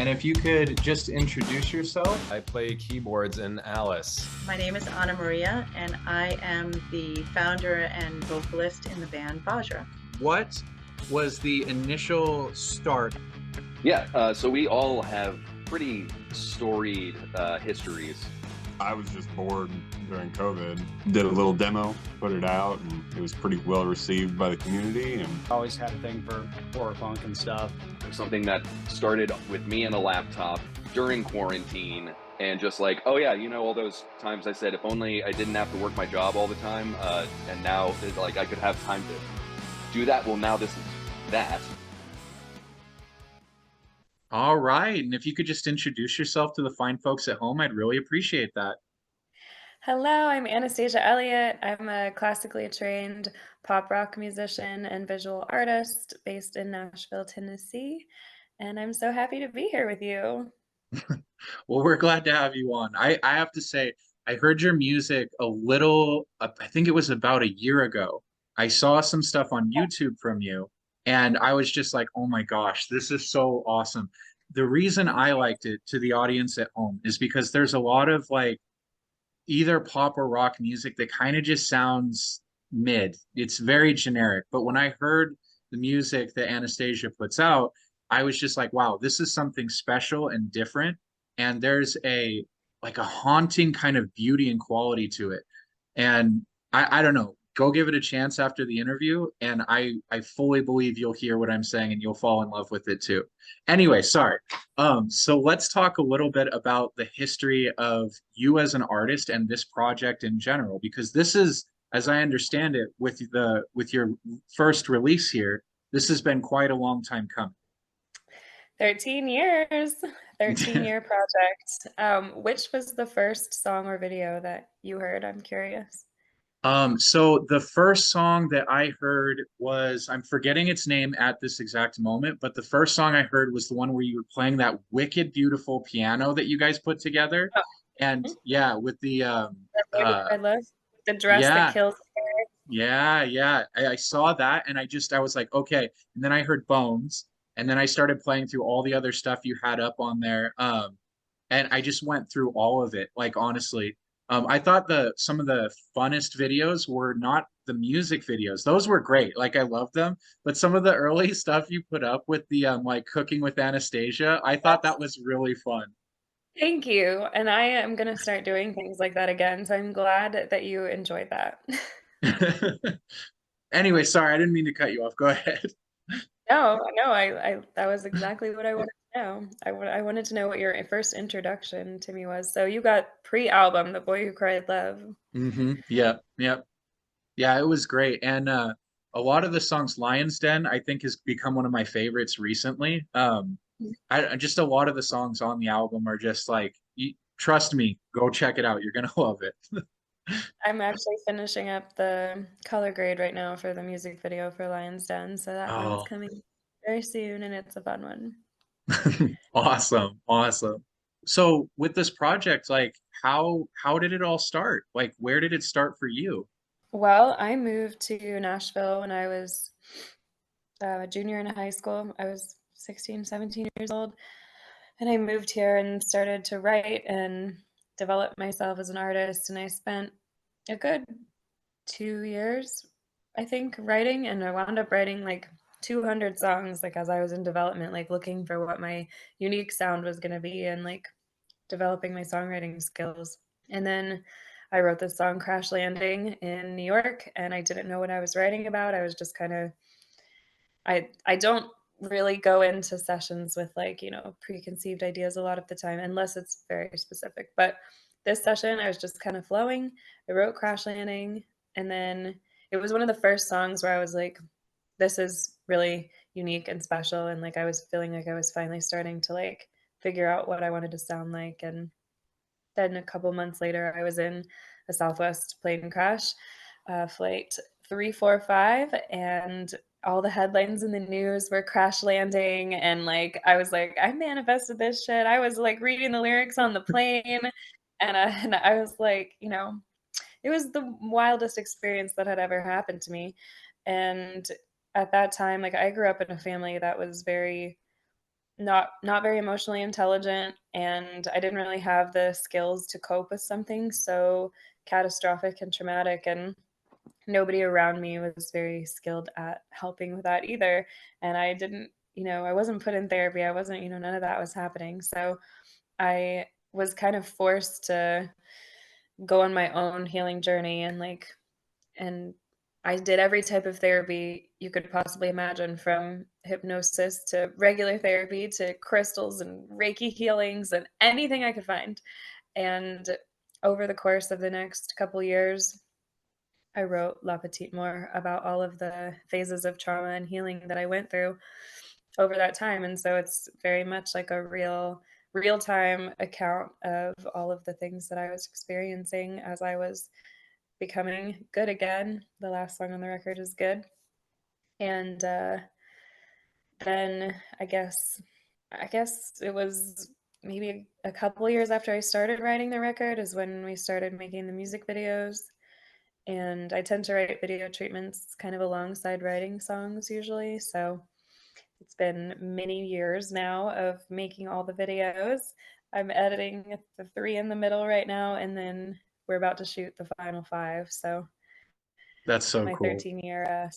And if you could just introduce yourself. I play keyboards in Alice. My name is Anna Maria, and I am the founder and vocalist in the band Vajra. What was the initial start? Yeah, so we all have pretty storied histories. I was just bored during COVID. Did a little demo, put it out, and it was pretty well received by the community. And always had a thing for horror punk and stuff. Something that started with me and a laptop during quarantine, and just like, oh yeah, you know, all those times I said, if only I didn't have to work my job all the time, and now it's like I could have time to do that. Well, now this is that. All right. And if you could just introduce yourself to the fine folks at home, I'd really appreciate that. Hello, I'm Anastasia Elliot. I'm a classically trained pop rock musician and visual artist based in Nashville, Tennessee. And I'm so happy to be here with you. Well, we're glad to have you on. I have to say, I heard your music a little, I think it was about a year ago. I saw some stuff on YouTube from you, and I was just like, oh my gosh, this is so awesome. The reason I liked it, to the audience at home, is because there's a lot of like either pop or rock music that kind of just sounds mid. It's very generic. But when I heard the music that Anastasia puts out, I was just like, wow, this is something special and different. And there's a like a haunting kind of beauty and quality to it. And I don't know, go give it a chance after the interview. And I fully believe you'll hear what I'm saying and you'll fall in love with it too. Anyway, sorry. So let's talk a little bit about the history of you as an artist and this project in general, because this is, as I understand it, with your first release here, this has been quite a long time coming. 13 years, 13-year project. Which was the first song or video that you heard? I'm curious. So the first song that I heard was, I'm forgetting its name at this exact moment, but the first song I heard was the one where you were playing that wicked beautiful piano that you guys put together. Oh. And yeah, with the I love the dress yeah, that kills. yeah. I saw that and I was like, okay. And then I heard Bones, and then I started playing through all the other stuff you had up on there. And I just went through all of it, like honestly. I thought some of the funnest videos were not the music videos. Those were great. Like I loved them, but some of the early stuff you put up with the like cooking with Anastasia, I thought that was really fun. Thank you. And I am going to start doing things like that again. So I'm glad that you enjoyed that. Anyway, sorry, I didn't mean to cut you off. Go ahead. No, I that was exactly what I wanted to know. I wanted to know what your first introduction to me was. So you got pre-album, The Boy Who Cried Love. Yep. Yeah, it was great. And a lot of the songs, Lion's Den, I think has become one of my favorites recently. I just a lot of the songs on the album are just like, trust me, go check it out. You're gonna love it. I'm actually finishing up the color grade right now for the music video for Lion's Den, so that one's Oh, coming very soon, and it's a fun one. awesome. So with this project, like how did it all start? Like where did it start for you? Well, I moved to Nashville when I was a junior in high school. I was 16, 17 years old, and I moved here and started to write and develop myself as an artist, and I spent a good 2 years, I think, writing, and I wound up writing like 200 songs, like as I was in development, like looking for what my unique sound was going to be and like developing my songwriting skills. And then I wrote this song Crash Landing in New York, and I didn't know what I was writing about. I was just kind of, I don't really go into sessions with like, preconceived ideas a lot of the time, unless it's very specific. But this session, I was just kind of flowing. I wrote Crash Landing, and then it was one of the first songs where I was like, this is really unique and special. And like, I was feeling like I was finally starting to like figure out what I wanted to sound like. And then a couple months later, I was in a Southwest plane crash, flight 345, and all the headlines in the news were crash landing. And like, I was like, I manifested this shit. I was like reading the lyrics on the plane. And I was like, it was the wildest experience that had ever happened to me. And at that time, like I grew up in a family that was very not very emotionally intelligent, and I didn't really have the skills to cope with something so catastrophic and traumatic, and nobody around me was very skilled at helping with that either. And I didn't, I wasn't put in therapy. I wasn't, none of that was happening. So I was kind of forced to go on my own healing journey, and I did every type of therapy you could possibly imagine, from hypnosis to regular therapy to crystals and Reiki healings and anything I could find. And over the course of the next couple years, I wrote La Petite Mort about all of the phases of trauma and healing that I went through over that time. And so it's very much like a real time account of all of the things that I was experiencing as I was becoming good again. The last song on the record is Good. And then I guess it was maybe a couple years after I started writing the record is when we started making the music videos. And I tend to write video treatments kind of alongside writing songs usually. So it's been many years now of making all the videos. I'm editing the 3 in the middle right now, and then we're about to shoot the final 5. So That's so my cool. 13-year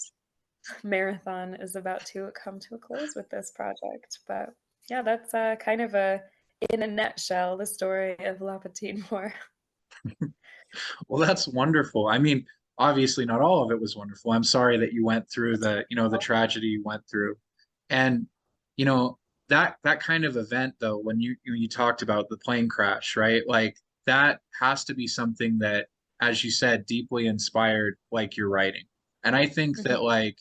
marathon is about to come to a close with this project. But yeah, that's kind of in a nutshell, the story of La Petite Mort. Well, that's wonderful. I mean, obviously not all of it was wonderful. I'm sorry that you went through the tragedy you went through. And you know, that kind of event though, when you talked about the plane crash, right? Like that has to be something that, as you said, deeply inspired like your writing. And I think Mhm. that like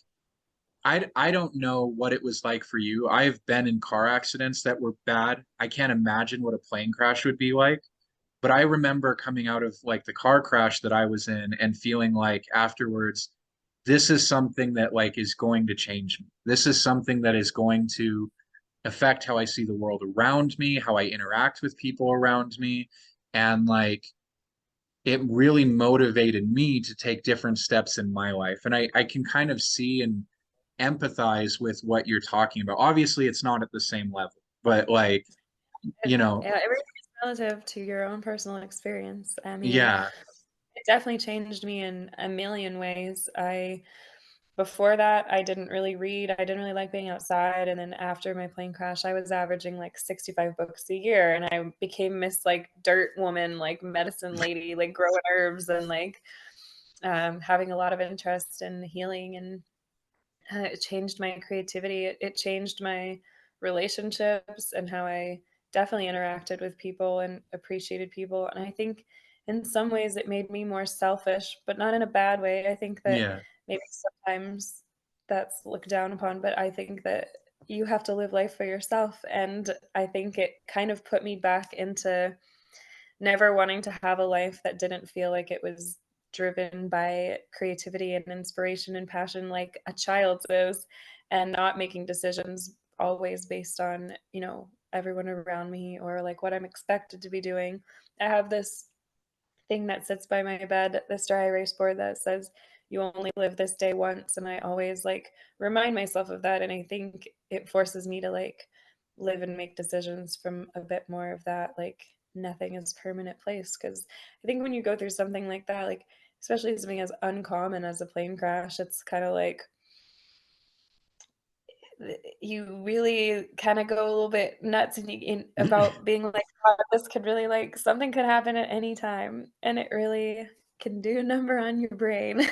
I don't know what it was like for you. I've been in car accidents that were bad. I can't imagine what a plane crash would be like. But I remember coming out of like the car crash that I was in and feeling like afterwards, this is something that like is going to change me. This is something that is going to affect how I see the world around me, how I interact with people around me. And like it really motivated me to take different steps in my life. And I can kind of see and empathize with what you're talking about. Obviously, it's not at the same level, but like, you know, Yeah, everything is relative to your own personal experience. I mean, yeah, it definitely changed me in a million ways. Before that, I didn't really read. I didn't really like being outside. And then after my plane crash, I was averaging like 65 books a year. And I became Miss like dirt woman, like medicine lady, like growing herbs and like having a lot of interest in healing. And it changed my creativity. It changed my relationships and how I definitely interacted with people and appreciated people. And I think in some ways it made me more selfish, but not in a bad way. I think that yeah, maybe sometimes that's looked down upon, but I think that you have to live life for yourself. And I think it kind of put me back into never wanting to have a life that didn't feel like it was driven by creativity and inspiration and passion like a child's is, and not making decisions always based on, everyone around me or like what I'm expected to be doing. I have this thing that sits by my bed, this dry erase board that says, "You only live this day once." And I always like remind myself of that. And I think it forces me to like live and make decisions from a bit more of that, like nothing is permanent place. Cause I think when you go through something like that, like especially something as uncommon as a plane crash, it's kind of like you really kind of go a little bit nuts about being like, "Oh, this could really like something could happen at any time," and it really can do a number on your brain.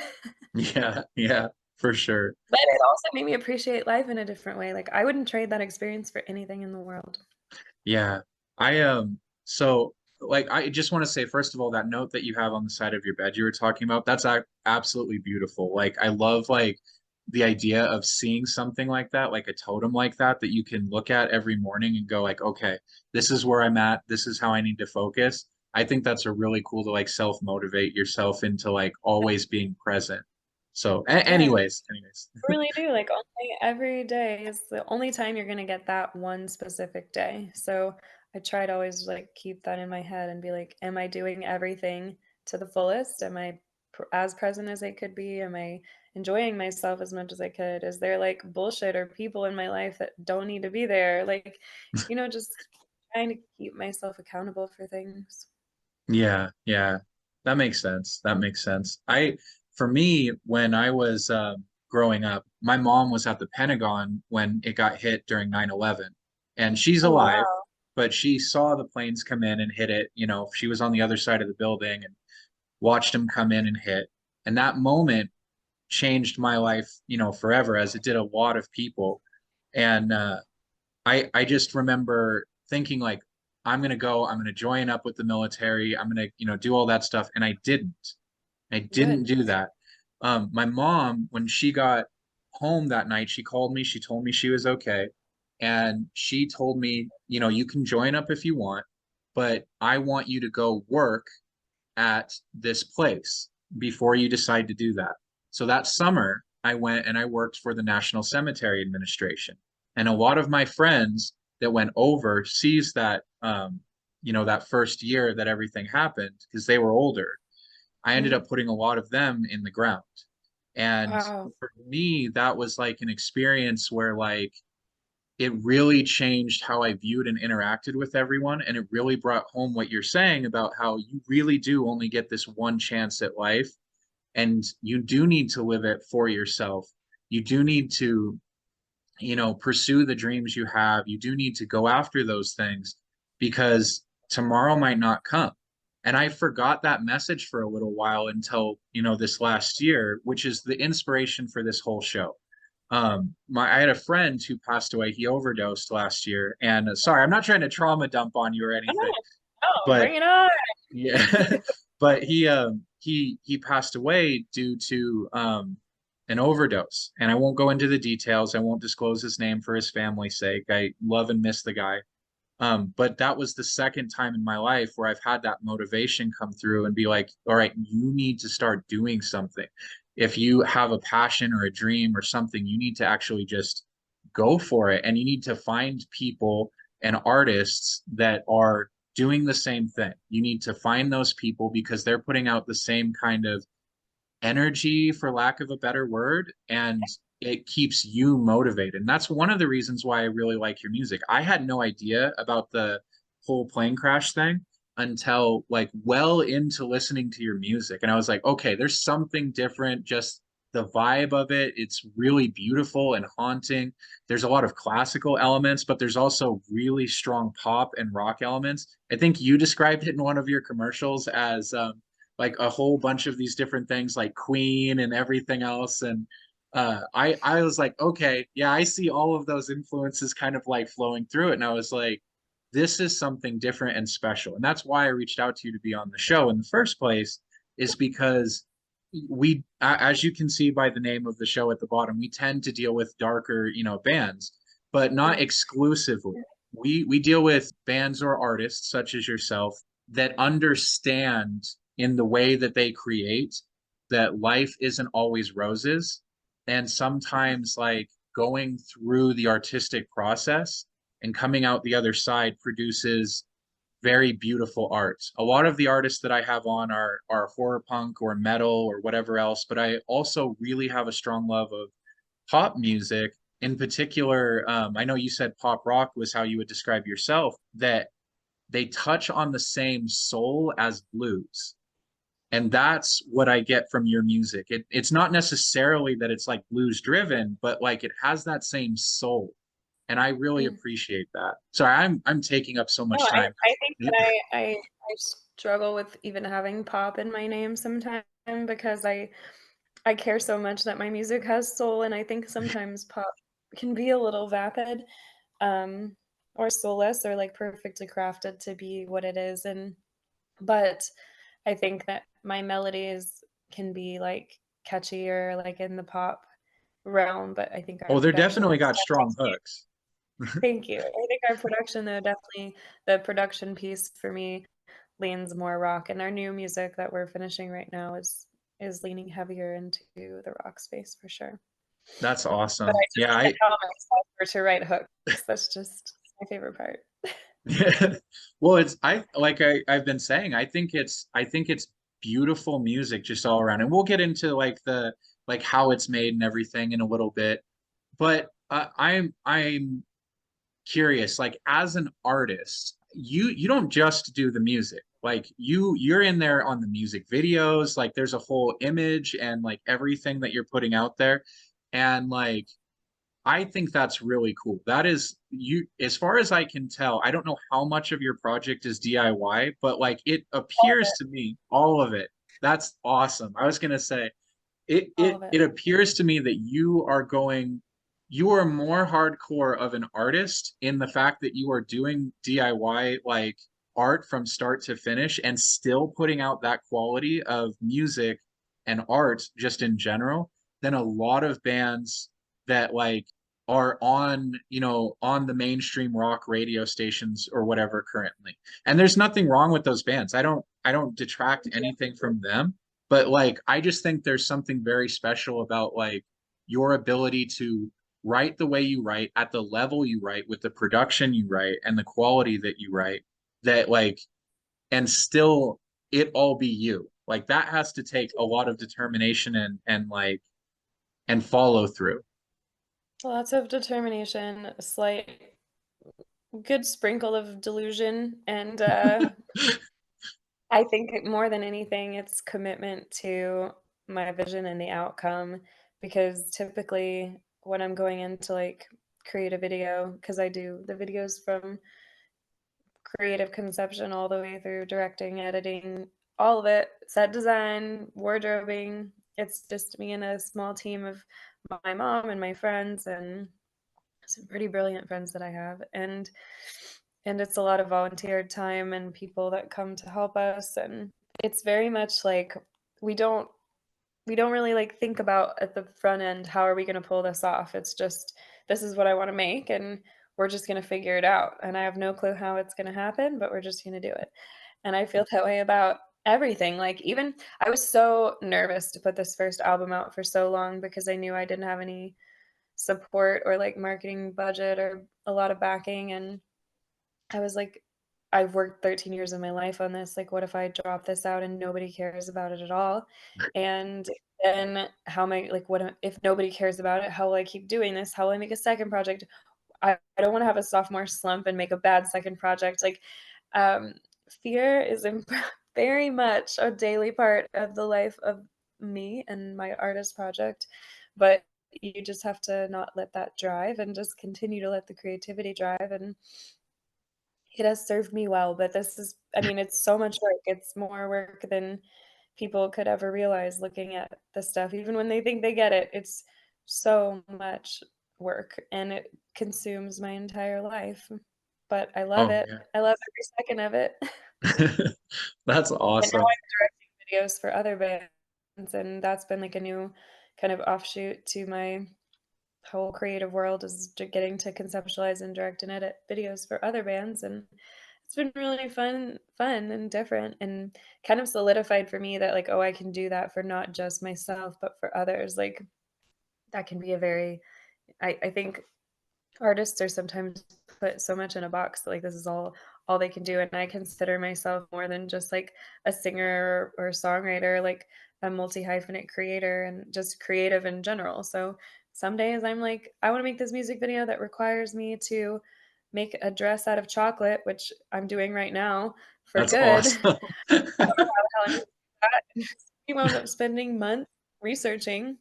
yeah, yeah, for sure. But it also made me appreciate life in a different way. Like I wouldn't trade that experience for anything in the world. Yeah. I so like I just want to say first of all that note that you have on the side of your bed you were talking about that's absolutely beautiful. Like I love like the idea of seeing something like that, like a totem like that you can look at every morning and go like, okay, this is where I'm at. This is how I need to focus. I think that's a really cool to like self-motivate yourself into like always being present. So Yeah, anyways. I really do. Like only every day is the only time you're gonna get that one specific day. So I try to always like keep that in my head and be like, am I doing everything to the fullest? Am I as present as I could be? Am I enjoying myself as much as I could? Is there like bullshit or people in my life that don't need to be there? Like, just trying to keep myself accountable for things. Yeah, yeah. That makes sense. That makes sense. For me, when I was growing up, my mom was at the Pentagon when it got hit during 9/11, and she's Oh alive, wow. but she saw the planes come in and hit it. She was on the other side of the building and watched them come in and hit. And that moment changed my life, forever, as it did a lot of people. And I just remember thinking like, I'm gonna join up with the military. I'm gonna, do all that stuff. And I didn't. I didn't Good. do that. My mom, when she got home that night, she called me. She told me she was okay. And she told me, you can join up if you want, but I want you to go work at this place before you decide to do that. So that summer, I went and I worked for the National Cemetery Administration. And a lot of my friends that went overseas that, that first year that everything happened, because they were older, I ended Mm. up putting a lot of them in the ground. And Wow. for me, that was like an experience where like it really changed how I viewed and interacted with everyone. And it really brought home what you're saying about how you really do only get this one chance at life. And you do need to live it for yourself. You do need to, pursue the dreams you have. You do need to go after those things because tomorrow might not come. And I forgot that message for a little while until, this last year, which is the inspiration for this whole show. I had a friend who passed away. He overdosed last year. And sorry, I'm not trying to trauma dump on you or anything, Oh, oh, but bring it on. yeah, but he passed away due to an overdose. And I won't go into the details. I won't disclose his name for his family's sake. I love and miss the guy. But that was the second time in my life where I've had that motivation come through and be like, all right, you need to start doing something. If you have a passion or a dream or something, you need to actually just go for it. And you need to find people and artists that are doing the same thing. You need to find those people because they're putting out the same kind of energy, for lack of a better word, and it keeps you motivated. And that's one of the reasons why I really like your music. I had no idea about the whole plane crash thing until like well into listening to your music. And I was like, okay, there's something different, just the vibe of it. It's really beautiful and haunting. There's a lot of classical elements, but there's also really strong pop and rock elements. I think you described it in one of your commercials as like a whole bunch of these different things like Queen and everything else. And I was like, okay, yeah, I see all of those influences kind of like flowing through it. And I was like, this is something different and special. And that's why I reached out to you to be on the show in the first place, is because as you can see by the name of the show at the bottom, we tend to deal with darker, bands, but not exclusively. We deal with bands or artists such as yourself that understand in the way that they create that life isn't always roses, and sometimes like going through the artistic process and coming out the other side produces very beautiful art. A lot of the artists that I have on are horror punk or metal or whatever else, but I also really have a strong love of pop music. In particular, I know you said pop rock was how you would describe yourself, that they touch on the same soul as blues. And that's what I get from your music. It's not necessarily that it's like blues driven, but like it has that same soul. And I really Mm. appreciate that. Sorry, I'm taking up so No, much time. I think that I struggle with even having pop in my name sometimes because I care so much that my music has soul, and I think sometimes pop can be a little vapid, um, or soulless, or like perfectly crafted to be what it is. But I think that my melodies can be like catchy or like in the pop realm, but I think Oh, our they're production definitely and got stuff. strong hooks. Thank you. I think our production, though, definitely the production piece for me leans more rock, and our new music that we're finishing right now is leaning heavier into the rock space for sure. That's But awesome. I just Yeah, can't help myself to write hooks. That's just my favorite part. well, I've been saying, I think it's beautiful music just all around. And we'll get into like like how it's made and everything in a little bit. But I'm curious, like as an artist, you don't just do the music. Like you're in there on the music videos, like there's a whole image and like everything that you're putting out there. And like I think that's really cool. That is you, as far as I can tell, I don't know how much of your project is DIY, but like it All of appears it. to me, all of it. That's awesome. I was gonna say it All it of it. it appears to me that you are more hardcore of an artist in the fact that you are doing DIY like art from start to finish and still putting out that quality of music and art just in general than a lot of bands that like are on, on the mainstream rock radio stations or whatever currently. And there's nothing wrong with those bands. I don't detract anything from them, but like I just think there's something very special about like your ability to write the way you write at the level you write with the production you write and the quality that you write that like and still it all be you. Like that has to take a lot of determination and like and follow through. Lots of determination, a slight good sprinkle of delusion, and I think more than anything, it's commitment to my vision and the outcome. Because typically, when I'm going into like create a video, because I do the videos from creative conception all the way through directing, editing, all of it, set design, wardrobing. It's just me and a small team of my mom and my friends and some pretty brilliant friends that I have. And it's a lot of volunteer time and people that come to help us, and it's very much like we don't we don't really like think about at the front end how are we going to pull this off. It's just this is what I want to make and we're just going to figure it out, and I have no clue how it's going to happen, but we're just going to do it. And I feel that way about everything. Like even I was so nervous to put this first album out for so long because I knew I didn't have any support or like marketing budget or a lot of backing, and I was like, I've worked 13 years of my life on this. Like, what if I drop this out and nobody cares about it at all? And then how am I like, if nobody cares about it? How will I keep doing this? How will I make a second project? I don't want to have a sophomore slump and make a bad second project. Like, um, fear is very much a daily part of the life of me and my artist project. But you just have to not let that drive and just continue to let the creativity drive. And it has served me well, but this is, I mean, it's so much work. It's more work than people could ever realize looking at the stuff. Even when they think they get it, it's so much work and it consumes my entire life. But I love Oh it. I love every second of it. yeah. That's And now awesome. I'm directing videos for other bands, and that's been like a new kind of offshoot to my whole creative world is getting to conceptualize and direct and edit videos for other bands. And it's been really fun and different, and kind of solidified for me that like, oh, I can do that for not just myself but for others. Like that can be a very, I think artists are sometimes put so much in a box that, like, this is all they can do, and I consider myself more than just like a singer or a songwriter, like a multi-hyphenate creator and just creative in general. So some days I'm like, I want to make this music video that requires me to make a dress out of chocolate, which I'm doing right now for That's good. awesome. How I'm gonna do that. We wound up spending months researching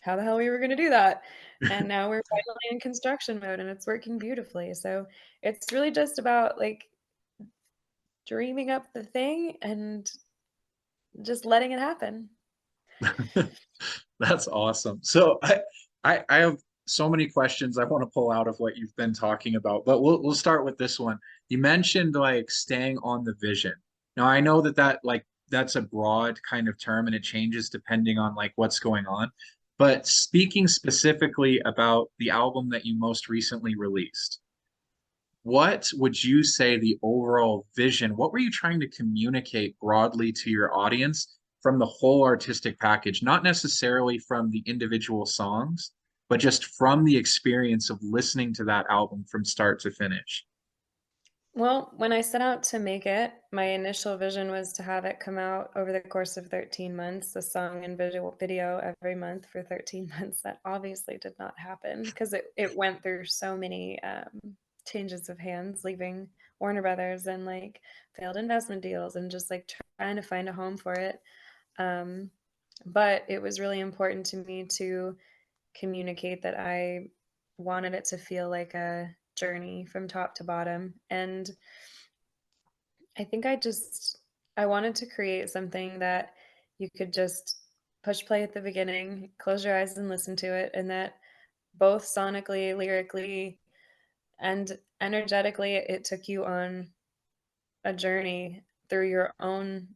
how the hell we were going to do that. And now we're finally in construction mode and it's working beautifully. So it's really just about like dreaming up the thing and just letting it happen. That's awesome. So I have so many questions I want to pull out of what you've been talking about, but we'll start with this one. You mentioned like staying on the vision. Now I know that like that's a broad kind of term and it changes depending on like what's going on. But speaking specifically about the album that you most recently released, what would you say the overall vision? What were you trying to communicate broadly to your audience from the whole artistic package, not necessarily from the individual songs, but just from the experience of listening to that album from start to finish? Well, when I set out to make it, my initial vision was to have it come out over the course of 13 months, a song and video every month for 13 months. That obviously did not happen because it went through so many changes of hands, leaving Warner Brothers and like failed investment deals and just like trying to find a home for it. Um, but it was really important to me to communicate that I wanted it to feel like a journey from top to bottom. And I think I wanted to create something that you could just push play at the beginning, close your eyes and listen to it, and that both sonically, lyrically, and energetically, it took you on a journey through your own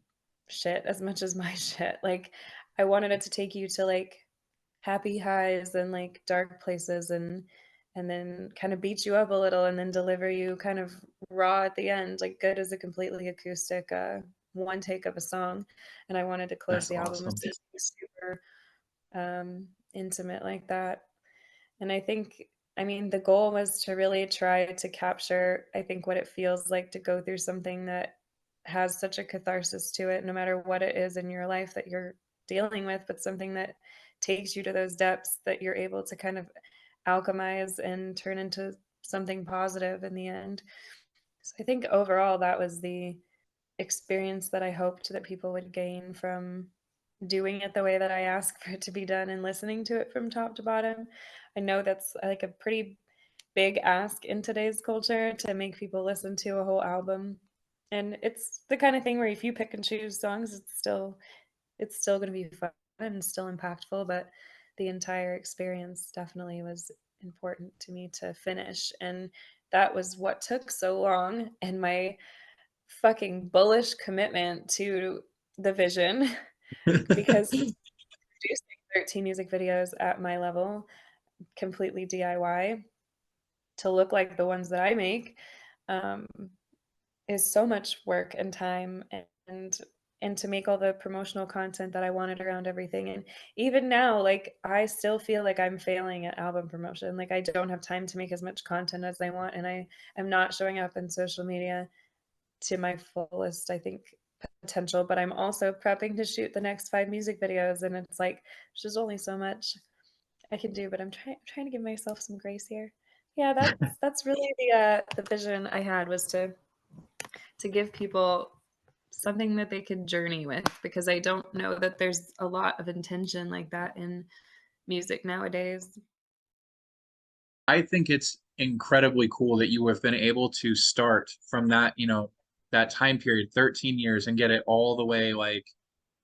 shit as much as my shit. Like, I wanted it to take you to like happy highs and like dark places and then kind of beat you up a little and then deliver you kind of raw at the end, like good as a completely acoustic one take of a song. And I wanted to close That's the album with awesome. something super intimate like that. And I think, I mean, the goal was to really try to capture, I think, what it feels like to go through something that has such a catharsis to it, no matter what it is in your life that you're dealing with, but something that takes you to those depths that you're able to kind of alchemize and turn into something positive in the end. So I think overall, that was the experience that I hoped that people would gain from doing it the way that I ask for it to be done and listening to it from top to bottom. I know that's like a pretty big ask in today's culture to make people listen to a whole album. And it's the kind of thing where if you pick and choose songs, it's still going to be fun and still impactful, but the entire experience definitely was important to me to finish. And that was what took so long, and my fucking bullish commitment to the vision because producing 13 music videos at my level, completely DIY, to look like the ones that I make, um, is so much work and time and and to make all the promotional content that I wanted around everything. And even now, like I still feel like I'm failing at album promotion. Like I don't have time to make as much content as I want, and I am not showing up in social media to my fullest, I think, potential. But I'm also prepping to shoot the next 5 music videos, and it's like there's just only so much I can do. But I'm trying to give myself some grace here. Yeah, that's really the vision I had, was to give people something that they could journey with, because I don't know that there's a lot of intention like that in music nowadays. I think it's incredibly cool that you have been able to start from that, that time period, 13 years, and get it all the way like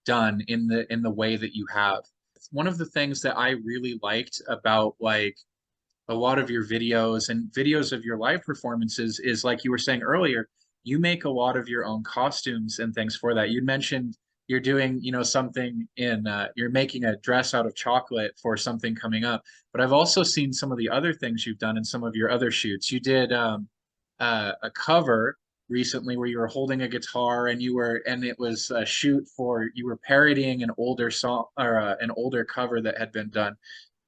done in the way that you have. One of the things that I really liked about like a lot of your videos and videos of your live performances is like you were saying earlier, you make a lot of your own costumes and things for that. You mentioned you're doing, something you're making a dress out of chocolate for something coming up. But I've also seen some of the other things you've done in some of your other shoots. You did a cover recently where you were holding a guitar and it was a shoot for, you were parodying an older song or an older cover that had been done.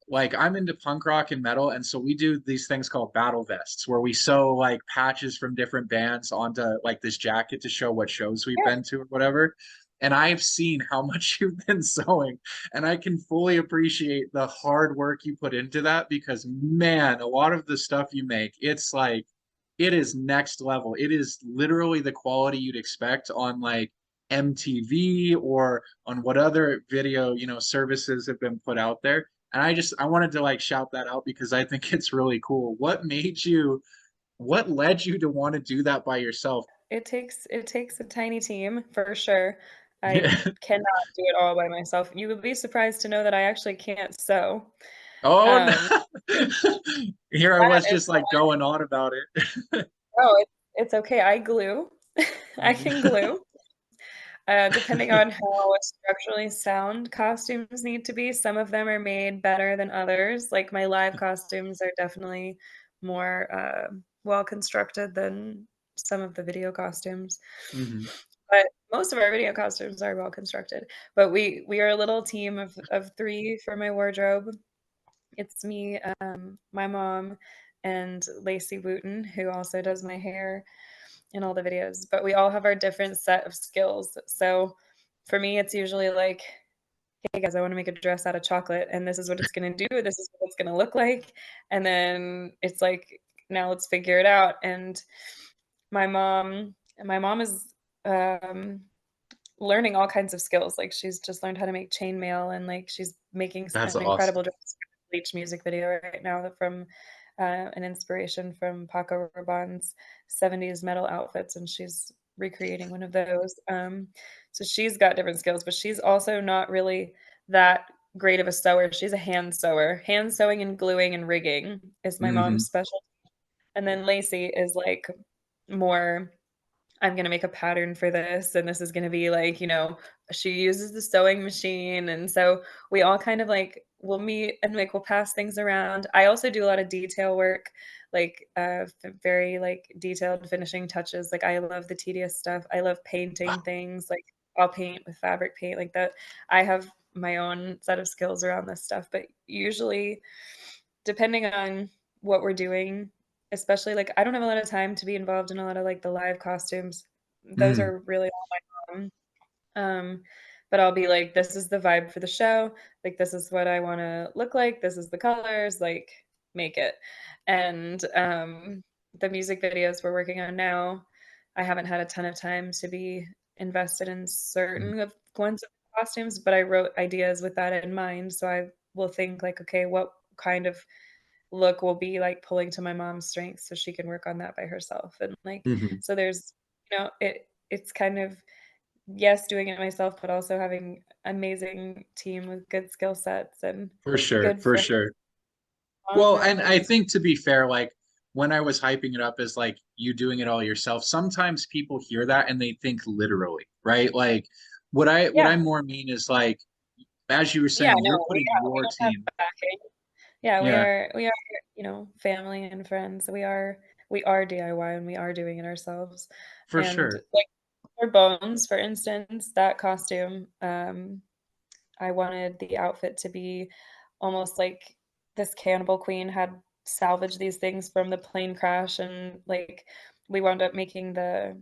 Like I'm into punk rock and metal, and so we do these things called battle vests where we sew like patches from different bands onto like this jacket to show what shows we've been to or whatever. And I've seen how much you've been sewing, and I can fully appreciate the hard work you put into that because man, a lot of the stuff you make, it's like it is next level. It is literally the quality you'd expect on like MTV or on what other video, services have been put out there. And I wanted to like shout that out because I think it's really cool. What led you to want to do that by yourself? It takes a tiny team for sure. I cannot do it all by myself. You would be surprised to know that I actually can't sew. Oh Um, no. Here I that was is just like going on about it. Oh, it's okay. I glue. I can glue. Depending on how structurally sound costumes need to be, some of them are made better than others. Like my live costumes are definitely more well constructed than some of the video costumes. Mhm. But most of our video costumes are well constructed. But we are a little team of 3 for my wardrobe. It's me, my mom, and Lacey Wooten, who also does my hair. in all the videos, but we all have our different set of skills. So for me, it's usually like, hey guys, I want to make a dress out of chocolate, and this is what it's going to do. This is what it's going to look like. And then it's like, now let's figure it out. And my mom is learning all kinds of skills. Like she's just learned how to make chainmail, and like she's making That's an awesome. incredible dress for the Bleach music video right now from an inspiration from Paco Rabanne's 70s metal outfits, and she's recreating one of those. So she's got different skills, but she's also not really that great of a sewer. She's a hand sewer. Hand sewing and gluing and rigging is my Hmm. mom's specialty. And then Lacey is like more, I'm gonna make a pattern for this, and this is gonna be like, she uses the sewing machine, and so we all kind of like we'll meet and like we'll pass things around. I also do a lot of detail work, like very like detailed finishing touches. Like I love the tedious stuff. I love painting things. Like I'll paint with fabric paint like that. I have my own set of skills around this stuff, but usually depending on what we're doing, especially like I don't have a lot of time to be involved in a lot of like the live costumes. Those Mm. are really all my own. But I'll be like, this is the vibe for the show. Like this is what I want to look like. This is the colors. Like make it. And the music videos we're working on now, I haven't had a ton of time to be invested in certain of ones of the costumes, but I wrote ideas with that in mind. So I will think like, okay, what kind of look will be like pulling to my mom's strengths so she can work on that by herself. And like, Hmm. so there's, it's kind of, yes, doing it myself, but also having amazing team with good skill sets and For sure, good for friends sure. on Well, that and like I think to be fair, like when I was hyping it up as like you doing it all yourself, sometimes people hear that and they think literally, right? Like what I yeah, more mean is like as you were yeah, saying, you're no, putting we your don't have team. backing. Yeah, Yeah, we are, family and friends. We are DIY and we are doing it ourselves. for And sure. like for Bones, for instance, that costume, I wanted the outfit to be almost like this cannibal queen had salvaged these things from the plane crash, and like we wound up making the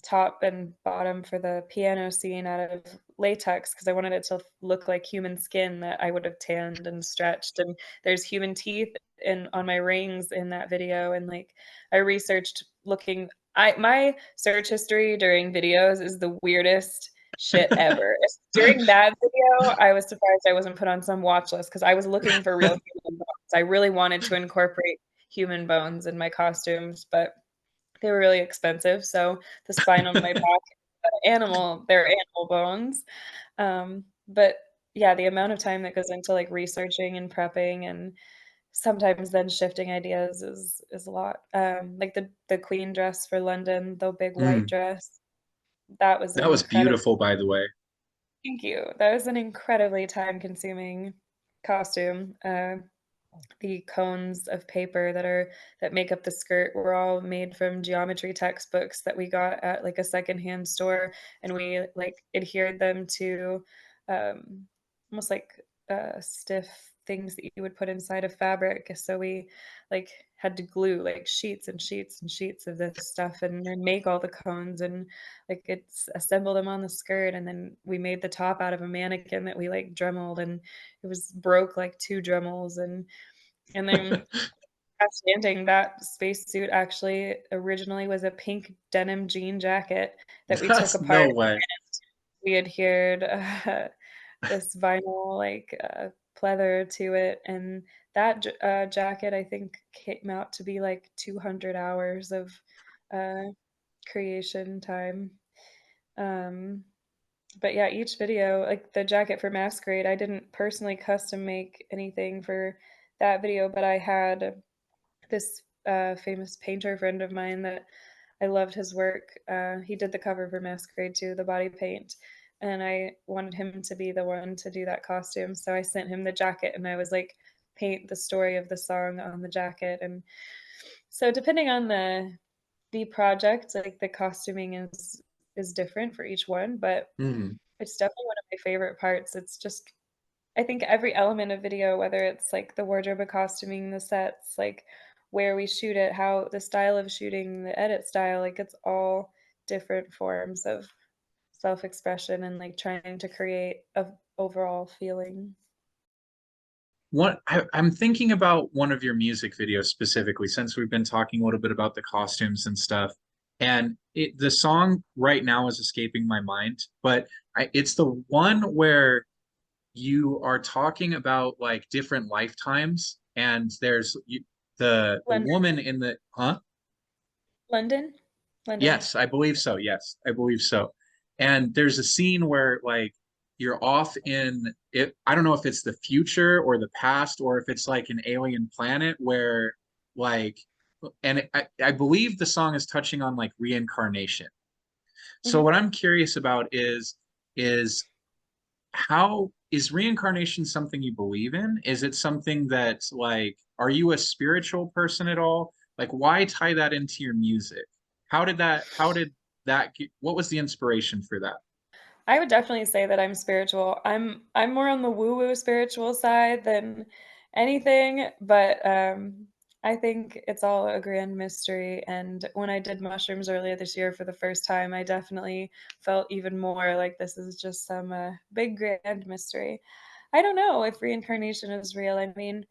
top and bottom for the piano scene out of latex because I wanted it to look like human skin that I would have tanned and stretched. And there's human teeth in on my rings in that video. And like I researched looking, I my search history during videos is the weirdest shit ever. During that video, I was surprised I wasn't put on some watch list because I was looking for real human bones. I really wanted to incorporate human bones in my costumes, but they were really expensive, so the spine on my back, they're animal bones. But yeah, the amount of time that goes into, like, researching and prepping and sometimes then shifting ideas is a lot. Like the queen dress for London, the big white Mm, dress, that was that an was incredible. beautiful, by the way. Thank you. That was an incredibly time-consuming costume. The cones of paper that make up the skirt were all made from geometry textbooks that we got at like a secondhand store, and we like adhered them to um, almost like stiff things that you would put inside of fabric. So we like had to glue like sheets and sheets and sheets of this stuff and then make all the cones and like it's assemble them on the skirt, and then we made the top out of a mannequin that we like dremeled, and it was broke like two dremels. And then crash landing, that spacesuit actually originally was a pink denim jean jacket that we took That's apart. no way. We adhered this vinyl like pleather to it, and that jacket I think came out to be like 200 hours of uh, creation time. Um, but yeah, each video, like the jacket for Masquerade, I didn't personally custom make anything for that video, but I had this famous painter friend of mine that I loved his work. He did the cover for Masquerade too, the body paint, and I wanted him to be the one to do that costume. So I sent him the jacket, and I was like, paint the story of the song on the jacket. And so depending on the project, like the costuming is different for each one, but Mm, it's definitely one of my favorite parts. It's just I think every element of video, whether it's like the wardrobe and costuming, the sets, like where we shoot it, how the style of shooting, the edit style, like it's all different forms of self-expression and like trying to create a overall feeling. I'm thinking about one of your music videos specifically, since we've been talking a little bit about the costumes and stuff. And the song right now is escaping my mind, but it's the one where you are talking about like different lifetimes, and there's the London, woman in the huh? London, London. Yes, I believe so. Yes, I believe so. And there's a scene where like you're off in it. I don't know if it's the future or the past or if it's like an alien planet where like, and I believe the song is touching on like reincarnation. So Mhm. what I'm curious about is how is reincarnation something you believe in? Is it something that like, are you a spiritual person at all? Like, why tie that into your music? How did what was the inspiration for that? I would definitely say that I'm spiritual. I'm more on the woo-woo spiritual side than anything, but I think it's all a grand mystery. And when I did mushrooms earlier this year for the first time, I definitely felt even more like this is just some big grand mystery. I don't know if reincarnation is real. I mean,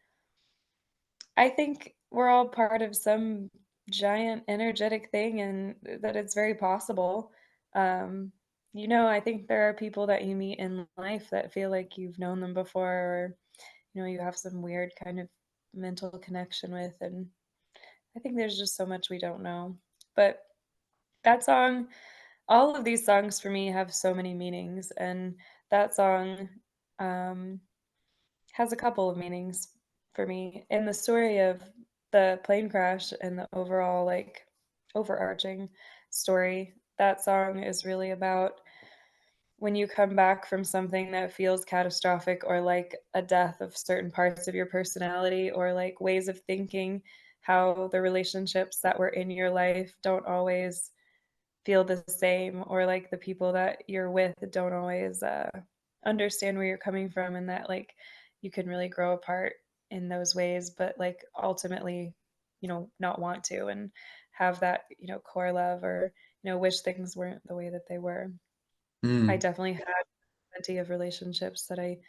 I think we're all part of some giant energetic thing and that it's very possible. Um, I think there are people that you meet in life that feel like you've known them before or, you have some weird kind of mental connection with. And I think there's just so much we don't know. But that song, all of these songs for me have so many meanings. And that song, um, has a couple of meanings for me. In the story of the plane crash and the overall, like, overarching story, that song is really about when you come back from something that feels catastrophic or like a death of certain parts of your personality or like ways of thinking, how the relationships that were in your life don't always feel the same or like the people that you're with don't always understand where you're coming from and that like you can really grow apart in those ways but like ultimately not want to and have that core love or wish things weren't the way that they were. I Mm, definitely had plenty of relationships that I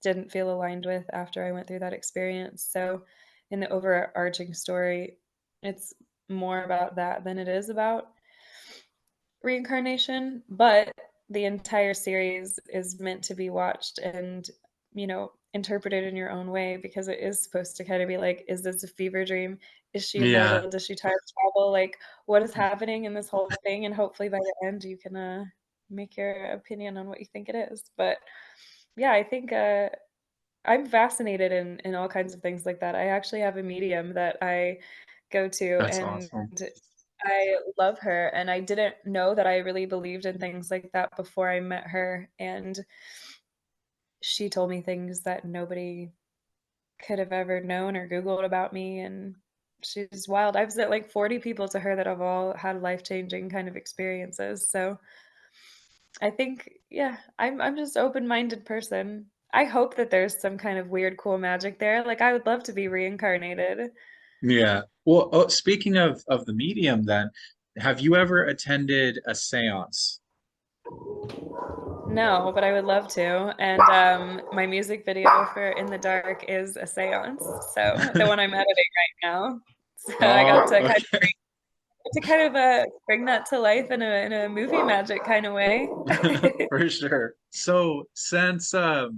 didn't feel aligned with after I went through that experience. So in the overarching story, it's more about that than it is about reincarnation, but the entire series is meant to be watched and, interpreted in your own way because it is supposed to kind of be like, is this a fever dream? Is she yeah. immortal? Does she time travel? Like, what is happening in this whole thing? And hopefully by the end, you can make your opinion on what you think it is. But yeah, I think I'm fascinated in all kinds of things like that. I actually have a medium that I go to, That's and awesome. I love her, and I didn't know that I really believed in things like that before I met her, and she told me things that nobody could have ever known or Googled about me, and she's wild. I've sent like 40 people to her that have all had life-changing kind of experiences. So I think, yeah, I'm just open-minded person. I hope that there's some kind of weird, cool magic there. Like I would love to be reincarnated. Yeah. Well, oh, speaking of the medium, then, have you ever attended a séance? No, but I would love to. And my music video for In the Dark is a seance. So the one I'm editing right now. So I got Oh, to okay. kind of bring that to life in a movie magic kind of way. For sure. So since we're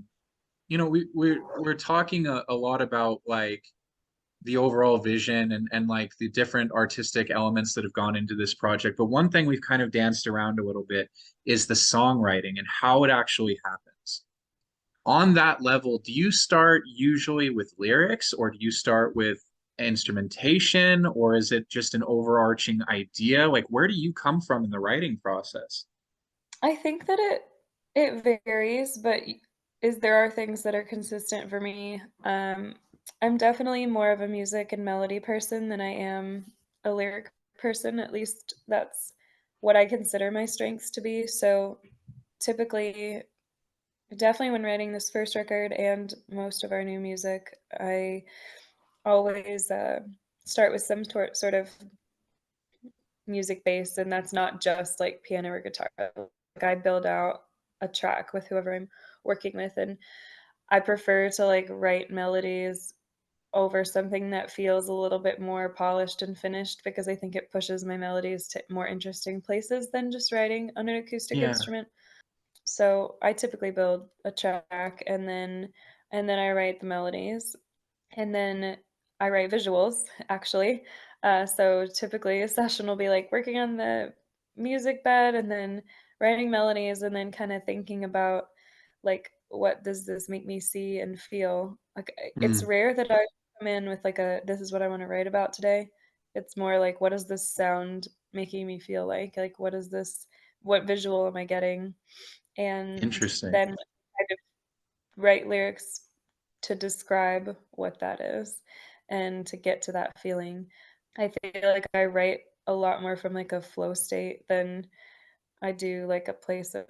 talking a lot about like the overall vision and like the different artistic elements that have gone into this project, but one thing we've kind of danced around a little bit is the songwriting and how it actually happens. On that level, do you start usually with lyrics or do you start with instrumentation or is it just an overarching idea? Like where do you come from in the writing process? I think that it varies, but is there are things that are consistent for me. I'm definitely more of a music and melody person than I am a lyric person. At least that's what I consider my strengths to be. So typically, definitely when writing this first record and most of our new music, I always start with some sort of music base, and that's not just like piano or guitar. Like I build out a track with whoever I'm working with, and I prefer to like write melodies over something that feels a little bit more polished and finished because I think it pushes my melodies to more interesting places than just writing on an acoustic Yeah. instrument. So I typically build a track and then I write the melodies and then I write visuals actually. So typically a session will be like working on the music bed and then writing melodies and then kind of thinking about like what does this make me see and feel. Like it's Mm, rare that I come in with like a this is what I want to write about today. It's more like what does this sound making me feel like? Like what visual am I getting? And interesting. then kind of write lyrics to describe what that is and to get to that feeling. I feel like I write a lot more from like a flow state than I do like a place of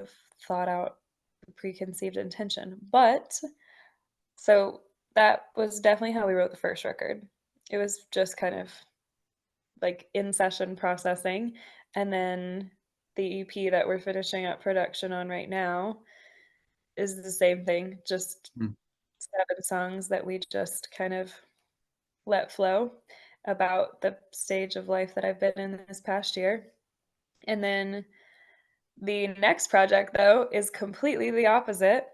thought out preconceived intention. But so that was definitely how we wrote the first record. It was just kind of like in session processing. And then the EP that we're finishing up production on right now is the same thing, just Mm, 7 songs that we just kind of let flow about the stage of life that I've been in this past year. And then the next project, though, is completely the opposite.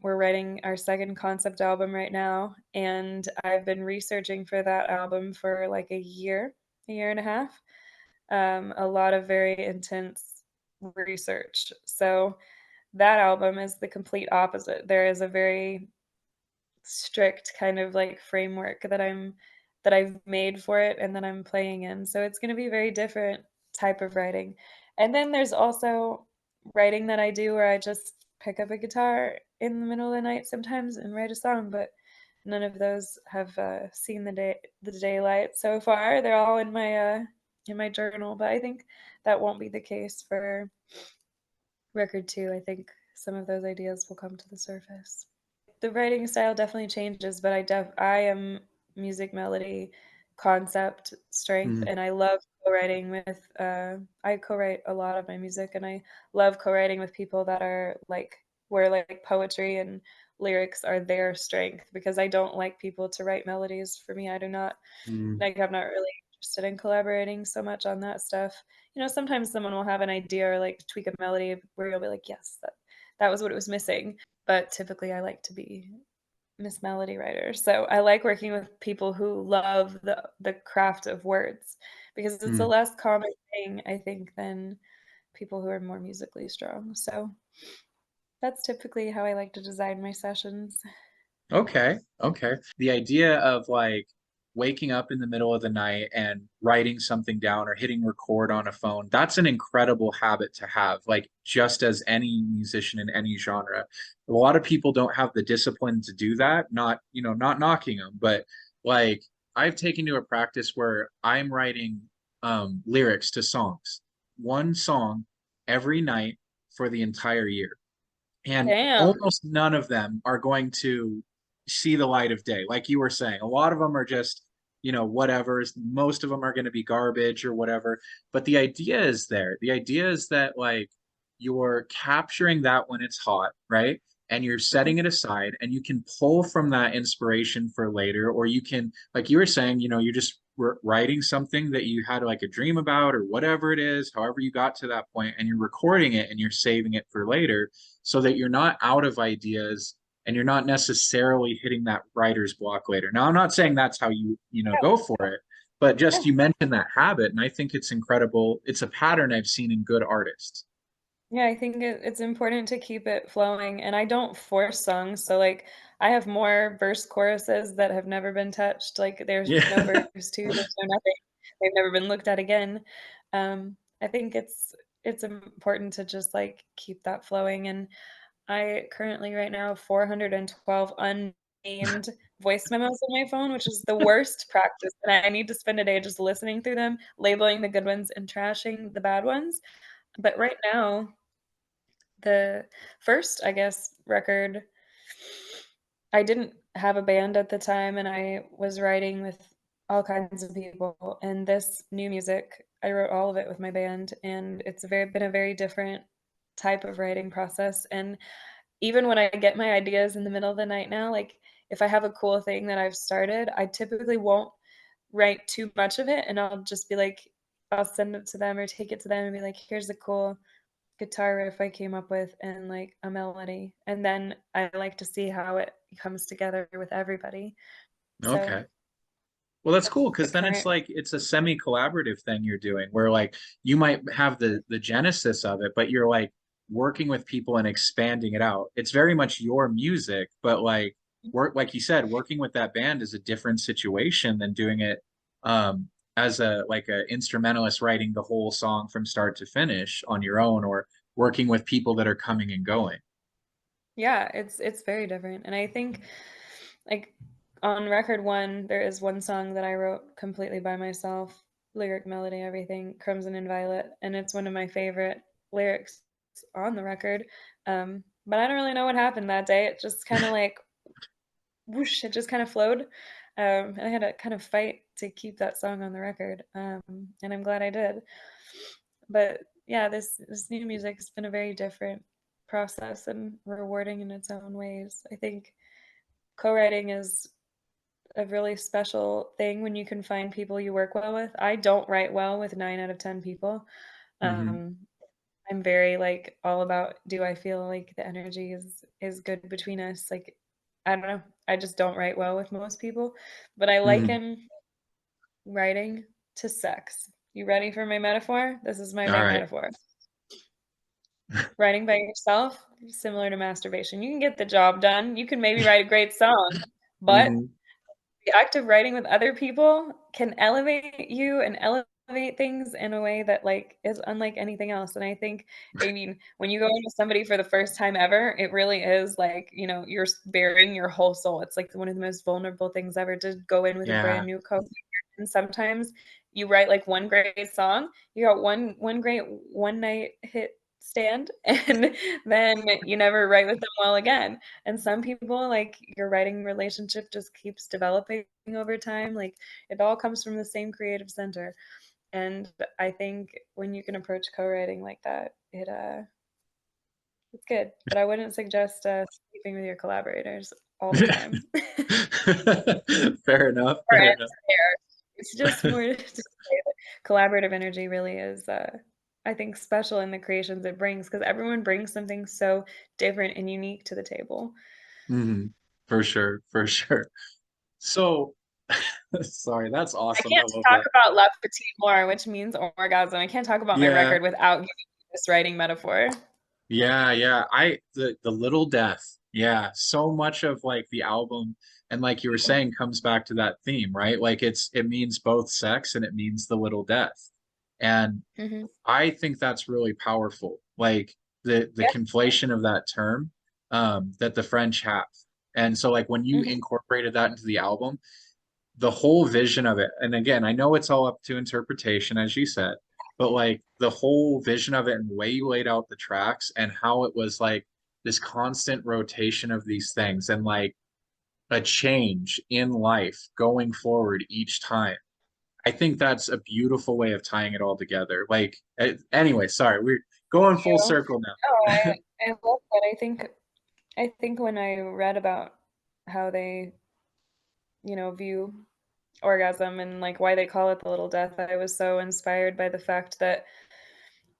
We're writing our second concept album right now, and I've been researching for that album for like a year and a half. A lot of very intense research. So that album is the complete opposite. There is a very strict kind of like framework that I've made for it and that I'm playing in. So it's going to be a very different type of writing. And then there's also writing that I do where I just pick up a guitar in the middle of the night sometimes and write a song, but none of those have seen the daylight so far. They're all in my journal, but I think that won't be the case for record 2. I think some of those ideas will come to the surface. The writing style definitely changes, but I am music melody concept strength, mm, and I love co-writing with I co-write a lot of my music, and I love co-writing with people that are like where like poetry and lyrics are their strength because I don't like people to write melodies for me. I do not mm, like I'm not really interested in collaborating so much on that stuff. You know, sometimes someone will have an idea or like tweak a melody where you'll be like, yes, that was what it was missing. But typically I like to be Miss Melody writer. So I like working with people who love the craft of words because it's a mm. less common thing, I think, than people who are more musically strong. So that's typically how I like to design my sessions. Okay, okay. The idea of like waking up in the middle of the night and writing something down or hitting record on a phone, that's an incredible habit to have, like just as any musician in any genre. A lot of people don't have the discipline to do that, not, not knocking them, but like I've taken to a practice where I'm writing lyrics to songs, one song every night for the entire year, and Damn. almost none of them are going to see the light of day. Like you were saying, a lot of them are just, whatever. Most of them are going to be garbage or whatever. But the idea is there. The idea is that like you're capturing that when it's hot, right? And you're setting it aside and you can pull from that inspiration for later, or you can, like you were saying, you're just writing something that you had like a dream about or whatever it is, however you got to that point, and you're recording it and you're saving it for later so that you're not out of ideas and you're not necessarily hitting that writer's block later. Now, I'm not saying that's how you go for it, but just you mentioned that habit, and I think it's incredible. It's a pattern I've seen in good artists. Yeah, I think it's important to keep it flowing, and I don't force songs. So, like, I have more verse choruses that have never been touched. Like, there's no Yeah. verse two, there's no nothing. They've never been looked at again. I think it's important to just like keep that flowing. And I currently right now have 412 unnamed voice memos on my phone, which is the worst practice. And I need to spend a day just listening through them, labeling the good ones, and trashing the bad ones. But right now, the first, I guess, record, I didn't have a band at the time, and I was writing with all kinds of people. And this new music, I wrote all of it with my band, and it's been a very different type of writing process. And even when I get my ideas in the middle of the night now, like if I have a cool thing that I've started, I typically won't write too much of it, and I'll just be like, I'll send it to them or take it to them and be like, here's a cool guitar riff I came up with and like a melody. And then I like to see how it comes together with everybody. So Okay. Well, that's cool the because then it's current, like it's a semi-collaborative thing you're doing where like you might have the genesis of it, but you're like working with people and expanding it out. It's very much your music, but like work like you said, working with that band is a different situation than doing it as a like a instrumentalist writing the whole song from start to finish on your own or working with people that are coming and going. yeah, it's very different. And I think like on record one, there is one song that I wrote completely by myself, lyric, melody, everything, Crimson and Violet, and it's one of my favorite lyrics on the record. But I don't really know what happened that day. It just kind of like whoosh, it just kind of flowed. And I had to kind of fight to keep that song on the record. And I'm glad I did. But yeah, this new music has been a very different process and rewarding in its own ways. I think co-writing is a really special thing when you can find people you work well with. I don't write well with 9 out of 10 people. Hmm. Um, I'm very like all about, do I feel like the energy is good between us? Like I don't know. I just don't write well with most people, but I Hmm. liken writing to sex. You ready for my metaphor? This is my All big right. metaphor. Writing by yourself, similar to masturbation. You can get the job done. You can maybe write a great song, but Hmm. the act of writing with other people can elevate you and elevate things in a way that like is unlike anything else. And I think, I mean, when you go into somebody for the first time ever, it really is like, you know, you're bearing your whole soul. It's like one of the most vulnerable things ever to go in with a Yeah. brand new co. And sometimes you write like one great song, you got one great one night hit stand, and then you never write with them well again. And some people, like your writing relationship just keeps developing over time. Like it all comes from the same creative center. And I think when you can approach co-writing like that, it's good. But I wouldn't suggest sleeping with your collaborators all the time. Fair enough. Or Fair enough. ends there. It's just more to say that collaborative energy really is, I think, special in the creations it brings because everyone brings something so different and unique to the table. Hmm. For sure. For sure. So, sorry, that's I awesome. I can't love talk that. about love petite more, which means orgasm. I can't talk about my Yeah. record without giving you this writing metaphor. Yeah, yeah. The little death. Yeah. So much of like the album and like you were saying comes back to that theme, right? Like it means both sex and it means the little death. And Mhm. I think that's really powerful. Like the Yeah. conflation of that term that the French have. And so like when you Mhm. incorporated that into the album, the whole vision of it, and again, I know it's all up to interpretation, as you said, but like the whole vision of it and the way you laid out the tracks and how it was like this constant rotation of these things and like a change in life going forward each time. I think that's a beautiful way of tying it all together. Like, anyway, sorry, we're going Thank full you. circle No, now. I love that. I think when I read about how they, view orgasm and like why they call it the little death, I was so inspired by the fact that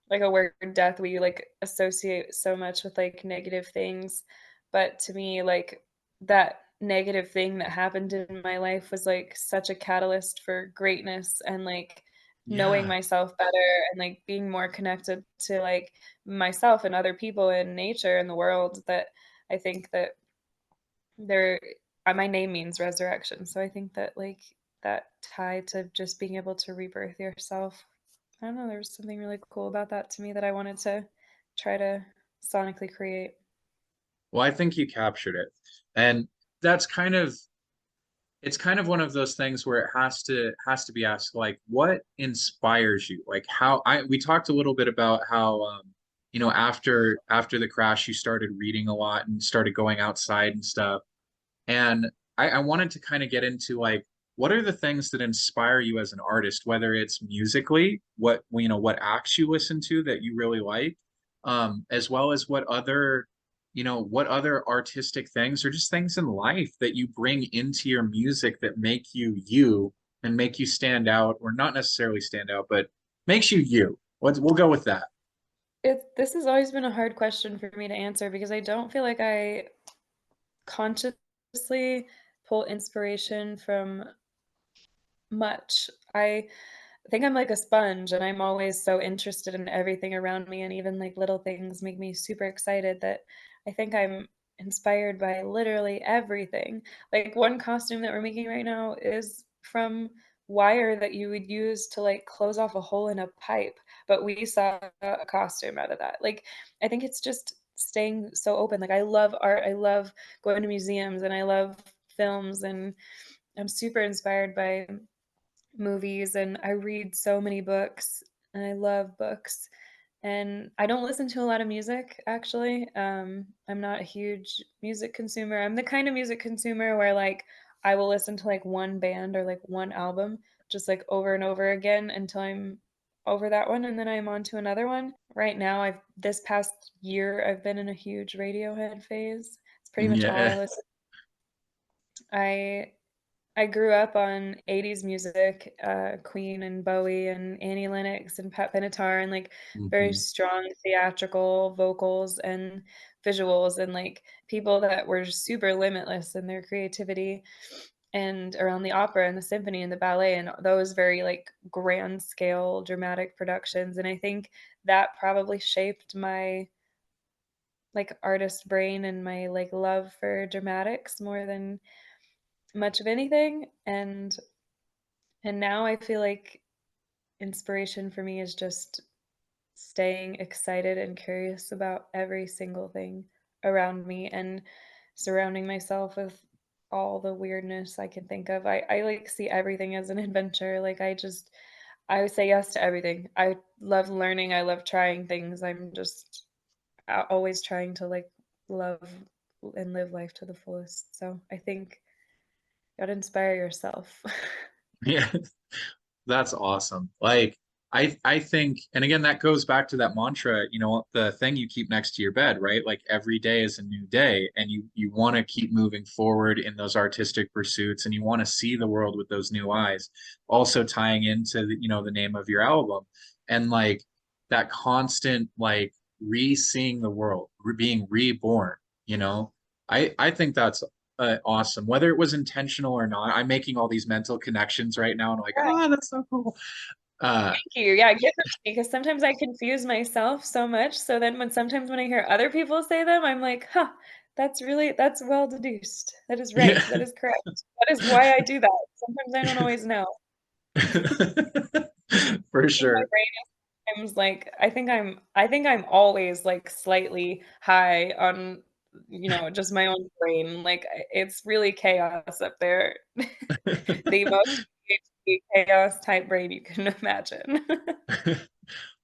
like a word death we like associate so much with like negative things, but to me like that negative thing that happened in my life was like such a catalyst for greatness and like knowing Yeah, myself better and like being more connected to like myself and other people and nature and the world, that I think that there my name means resurrection, so I think that like that tie to just being able to rebirth yourself, I don't know, there was something really cool about that to me that I wanted to try to sonically create. well, I think you captured it, and that's kind of it's kind of one of those things where it has to be asked like what inspires you, like how I we talked a little bit about how after the crash you started reading a lot and started going outside and stuff, and I wanted to kind of get into like what are the things that inspire you as an artist, whether it's musically, what what acts you listen to that you really like, as well as what other artistic things or just things in life that you bring into your music that make you you and make you stand out, or not necessarily stand out, but makes you you. We'll go with that. This has always been a hard question for me to answer because I don't feel like I consciously pull inspiration from much. I think I'm like a sponge and I'm always so interested in everything around me, and even like little things make me super excited that I think I'm inspired by literally everything. Like one costume that we're making right now is from wire that you would use to like close off a hole in a pipe, but we saw a costume out of that. Like I think it's just staying so open. Like I love art, I love going to museums, and I love films, and I'm super inspired by movies, and I read so many books, and I love books. And I don't listen to a lot of music actually. I'm not a huge music consumer. I'm the kind of music consumer where like I will listen to like one band or like one album just like over and over again until I'm over that one, and then I'm on to another one. Right now, I've this past year I've been in a huge Radiohead phase. It's pretty much all I Yeah. listen. I I grew up on 80s music, Queen and Bowie and Annie Lennox and Pat Benatar, and like very Mhm. strong theatrical vocals and visuals, and like people that were super limitless in their creativity, and around the opera and the symphony and the ballet and those very like grand scale dramatic productions. And I think that probably shaped my like artist brain and my like love for dramatics more than much of anything. And now I feel like inspiration for me is just staying excited and curious about every single thing around me and surrounding myself with all the weirdness I can think of. I like see everything as an adventure. Like I would say yes to everything. I love learning. I love trying things. I'm just always trying to like love and live life to the fullest. So I think you gotta inspire yourself. Yeah. That's awesome. Like I think, and again, that goes back to that mantra, the thing you keep next to your bed, right? Like every day is a new day, and you want to keep moving forward in those artistic pursuits, and you want to see the world with those new eyes. Also tying into the name of your album, and like that constant like re-seeing the world, being reborn, you know. I think that's awesome. Whether it was intentional or not, I'm making all these mental connections right now, and I'm like, oh, that's so cool. Thank you. Yeah, give them to me because sometimes I confuse myself so much. So then when I hear other people say them, I'm like, huh, that's well deduced. That is right. Yeah, That is correct. That is why I do that. Sometimes I don't always know. for In my sure. brain is sometimes like I think I'm always like slightly high on just my own brain. Like it's really chaos up there. The most ADHD chaos type brain you can imagine.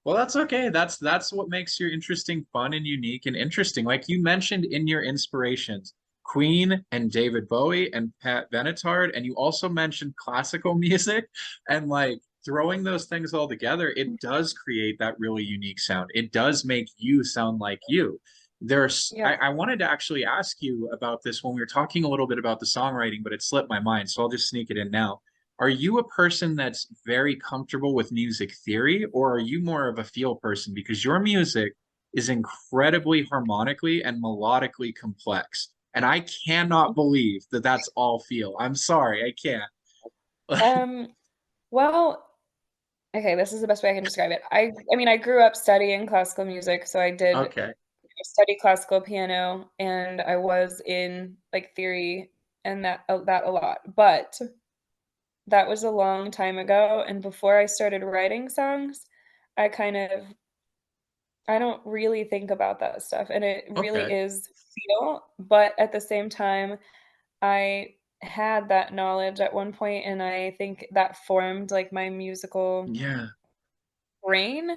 Well, that's okay. That's what makes you interesting, fun, and unique and interesting. Like you mentioned in your inspirations, Queen and David Bowie and Pat Benatar, and you also mentioned classical music, and like throwing those things all together, it does create that really unique sound. It does make you sound like you. Yeah. I wanted to actually ask you about this when we were talking a little bit about the songwriting, but it slipped my mind, so I'll just sneak it in now. Are you a person that's very comfortable with music theory, or are you more of a feel person? Because your music is incredibly harmonically and melodically complex. And I cannot believe that that's all feel. I'm sorry, I can't. Um, well, okay, this is the best way I can describe it. I mean, I grew up studying classical music, so I did Okay. study classical piano, and I was in like theory and that a lot. But that was a long time ago, and before I started writing songs, I kind of I don't really think about that stuff, and it really Okay. is feel, but at the same time, I had that knowledge at one point, and I think that formed like my musical Yeah. brain,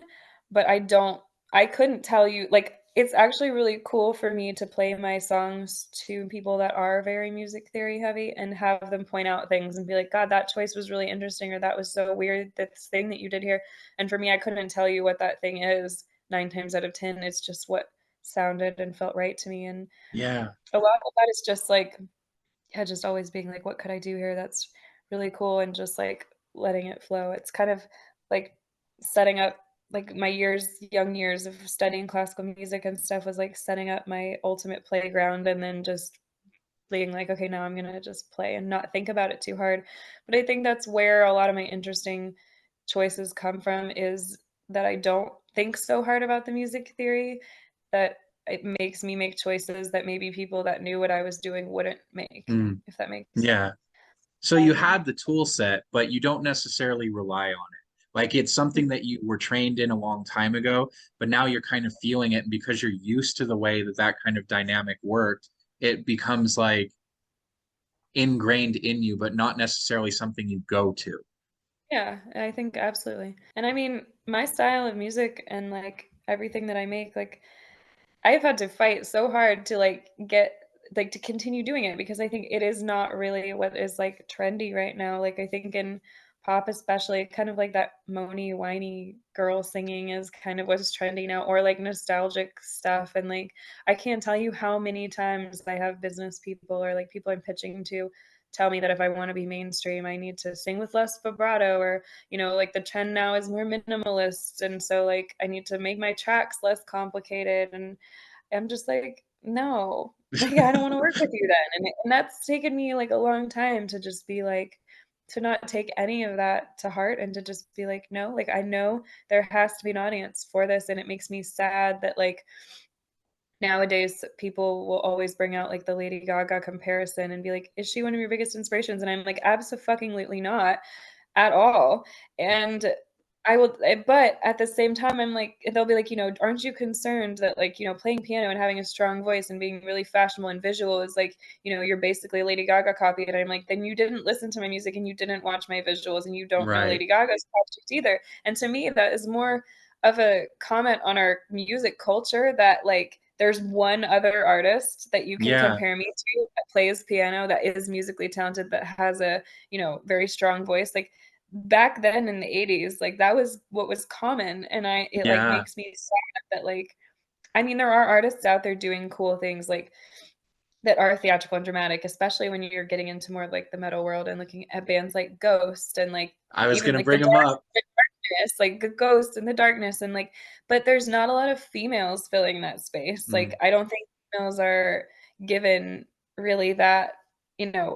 but I couldn't tell you like it's actually really cool for me to play my songs to people that are very music theory heavy and have them point out things and be like, God, that choice was really interesting, or that was so weird, this thing that you did here. And for me, I couldn't tell you what that thing is 9 times out of 10. It's just what sounded and felt right to me. And Yeah. a lot of that is just like, yeah, just always being like, what could I do here? That's really cool. And just like letting it flow. It's kind of like setting up like my young years of studying classical music and stuff was like setting up my ultimate playground and then just being like, okay, now I'm gonna just play and not think about it too hard. But I think that's where a lot of my interesting choices come from, is that I don't think so hard about the music theory, that it makes me make choices that maybe people that knew what I was doing wouldn't make, Mm, if that makes yeah. So you sense. had the tool set, but you don't necessarily rely on it. Like it's something that you were trained in a long time ago, but now you're kind of feeling it. And because you're used to the way that that kind of dynamic worked, it becomes like ingrained in you, but not necessarily something you go to. Yeah, I think absolutely. And I mean, my style of music and like everything that I make, like I've had to fight so hard to like get like to continue doing it, because I think it is not really what is like trendy right now. Like I think in pop especially, kind of like that moany, whiny girl singing is kind of what's trendy now, or like nostalgic stuff. And like I can't tell you how many times I have business people or like people I'm pitching to tell me that if I want to be mainstream, I need to sing with less vibrato, or like the trend now is more minimalist, and so like I need to make my tracks less complicated. And I'm just like, no, like I don't want to work with you then. And that's taken me like a long time to just be like, to not take any of that to heart and to just be like, no, like I know there has to be an audience for this. And it makes me sad that like nowadays people will always bring out like the Lady Gaga comparison and be like, is she one of your biggest inspirations? And I'm like, absolutely not at all. And but at the same time, I'm like, they'll be like, aren't you concerned that like, playing piano and having a strong voice and being really fashionable and visual is like, you're basically a Lady Gaga copy. And I'm like, then you didn't listen to my music and you didn't watch my visuals and you don't know Right. Lady Gaga's project either. And to me, that is more of a comment on our music culture, that like there's one other artist that you can Yeah. compare me to that plays piano, that is musically talented, that has a, very strong voice. Like back then in the 80s, like that was what was common. And it like Yeah. makes me sad that like, I mean, there are artists out there doing cool things like that are theatrical and dramatic, especially when you're getting into more like the metal world and looking at bands like Ghost and like I was even gonna like the bring them up. darkness, like the Ghost and the darkness, and like, but there's not a lot of females filling that space. Like Mm, I don't think females are given really that,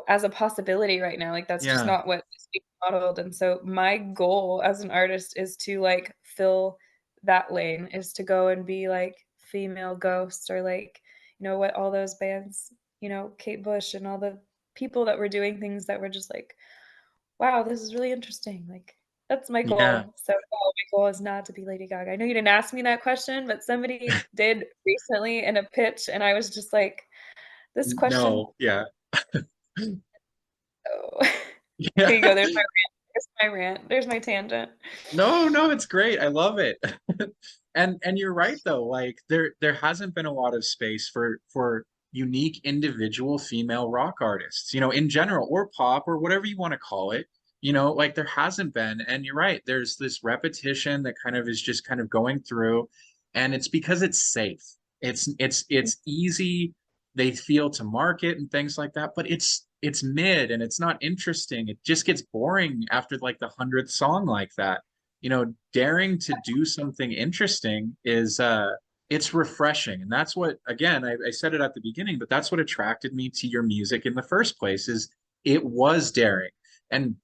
as a possibility right now. Like that's just yeah. not what is being modeled. And so my goal as an artist is to like fill that lane, is to go and be like female Ghost, or like, what all those bands, Kate Bush and all the people that were doing things that were just like, wow, this is really interesting. Like, that's my Yeah. goal. So, no, my goal is not to be Lady Gaga. I know you didn't ask me that question, but somebody did recently in a pitch, and I was just like, this question. No. Yeah. Oh. Yeah. Here you go. There's my rant. There's my rant. There's my tangent. No, no, it's great. I love it. And you're right though. Like there hasn't been a lot of space for unique individual female rock artists, in general, or pop, or whatever you want to call it. Like there hasn't been. And you're right. There's this repetition that kind of is just kind of going through, and it's because it's safe. It's easy. They feel to market and things like that, but it's mid and it's not interesting. It just gets boring after like the 100th song like that. Daring to do something interesting is it's refreshing. And that's what, again, I said it at the beginning, but that's what attracted me to your music in the first place, is it was daring. And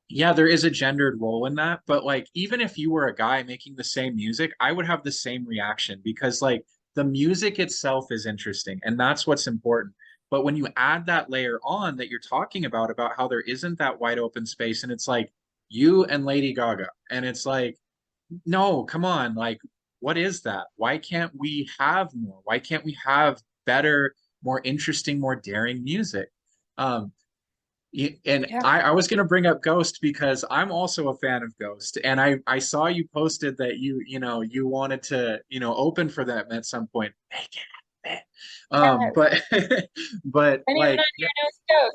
yeah, there is a gendered role in that, but like even if you were a guy making the same music, I would have the same reaction, because like the music itself is interesting and that's what's important. But when you add that layer on that you're talking about how there isn't that wide open space, and it's like you and Lady Gaga, and it's like, no, come on, like what is that? Why can't we have more? Why can't we have better, more interesting, more daring music? Um, And Yeah. I was going to bring up Ghost because I'm also a fan of Ghost, and I saw you posted that you wanted to open for them at some point. Make it happen. Yes. But but Anyone like on yeah, here knows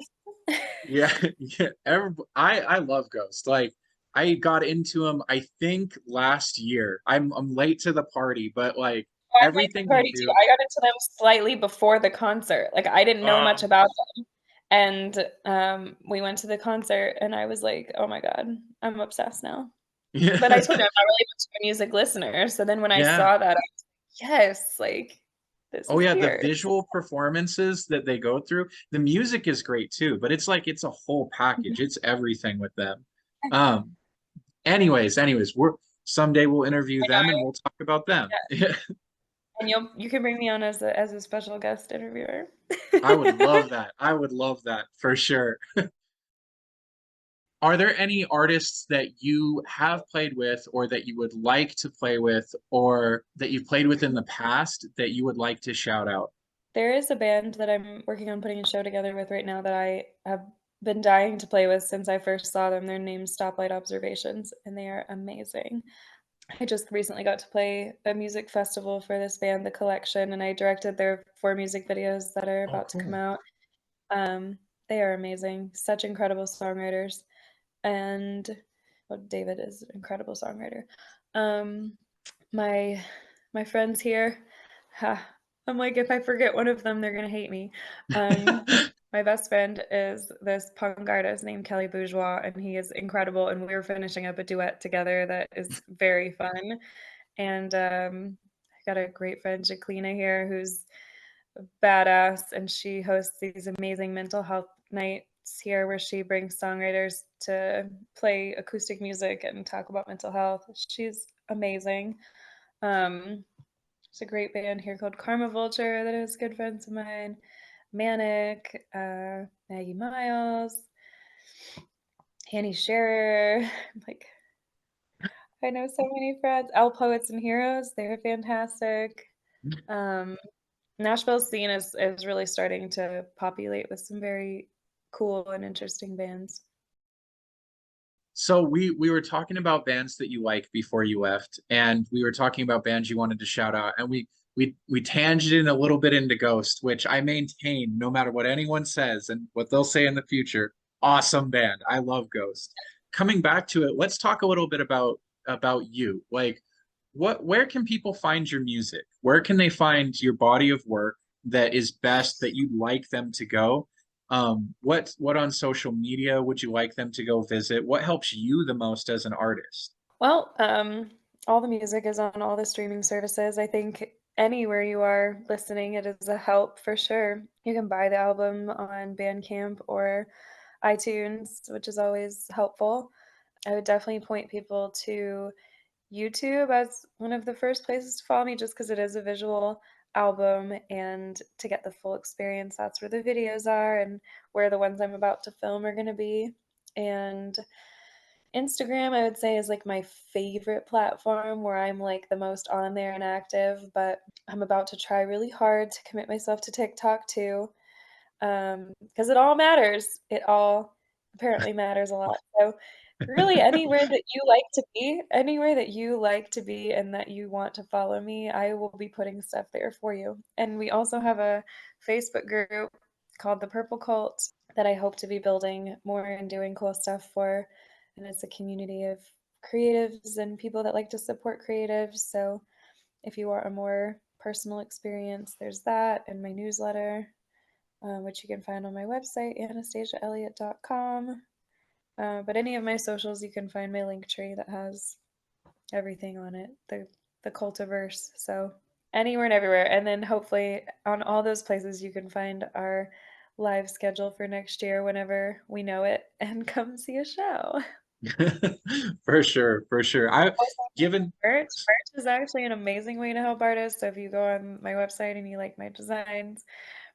Ghost. yeah, yeah. I love Ghost. Like I got into him I think last year. I'm late to the party, but like Oh, I'm late to the everything they party too. do. I got into them slightly before the concert. Like I didn't know much Um, about them. And we went to the concert and I was like, oh my God, I'm obsessed now. yeah, But I told you I'm not really much of a music listener. So then when I yeah. saw that, I was like, yes, like this Oh is yeah, the here. visual performances that they go through. The music is great too, but it's like it's a whole package. Mhm. It's everything with them. Um, anyways, we're someday we'll interview I know, them and we'll talk about them. and you can bring me on as a special guest interviewer. I would love that. I would love that for sure. Are there any artists that you have played with or that you would like to play with or that you've played with in the past that you would like to shout out? There is a band that I'm working on putting a show together with right now that I have been dying to play with since I first saw them. Their name's Stoplight Observations, and they are amazing. I just recently got to play a music festival for this band, The Collection, and I directed their 4 music videos that are Oh, about to come cool. out. They are amazing, such incredible songwriters, and well, David is an incredible songwriter. Um, my my friends here, ha, I'm like, if I forget one of them, they're gonna hate me. Um, my best friend is this punk artist named Kelly Bourgeois, and he is incredible. And we were finishing up a duet together that is very fun. And I got a great friend, Jacqueline, here, who's badass, and she hosts these amazing mental health nights here where she brings songwriters to play acoustic music and talk about mental health. She's amazing. Um, there's a great band here called Karma Vulture that is good friends of mine. Manic, Maggie Miles, Annie Scherer. Like, I know so many friends. L Poets and Heroes, they're fantastic. Um, Nashville's scene is really starting to populate with some very cool and interesting bands. So we were talking about bands that you like before you left, and we were talking about bands you wanted to shout out, and we tangented a little bit into Ghost, which I maintain no matter what anyone says and what they'll say in the future. Awesome band. I love Ghost. Coming back to it, let's talk a little bit about you. Like where can people find your music? Where can they find your body of work that is best that you'd like them to go? What on social media would you like them to go visit? What helps you the most as an artist? Well, all the music is on all the streaming services. I think anywhere you are listening, it is a help for sure. You can buy the album on Bandcamp or iTunes, which is always helpful. I would definitely point people to YouTube as one of the first places to follow me just because it is a visual album, and to get the full experience, that's where the videos are and where the ones I'm about to film are going to be. And Instagram, I would say, is like my favorite platform where I'm like the most on there and active, but I'm about to try really hard to commit myself to TikTok too, because it all matters. It all apparently matters a lot. So really anywhere that you like to be, anywhere that you like to be and that you want to follow me, I will be putting stuff there for you. And we also have a Facebook group called The Purple Cult that I hope to be building more and doing cool stuff for. And it's a community of creatives and people that like to support creatives. So if you want a more personal experience, there's that, and my newsletter, which you can find on my website, anastasiaelliot.com. But any of my socials, you can find my link tree that has everything on it, the cultiverse. So anywhere and everywhere. And then hopefully on all those places, you can find our live schedule for next year whenever we know it, and come see a show. For sure, for sure. I've Also, given merch is actually an amazing way to help artists. So if you go on my website and you like my designs,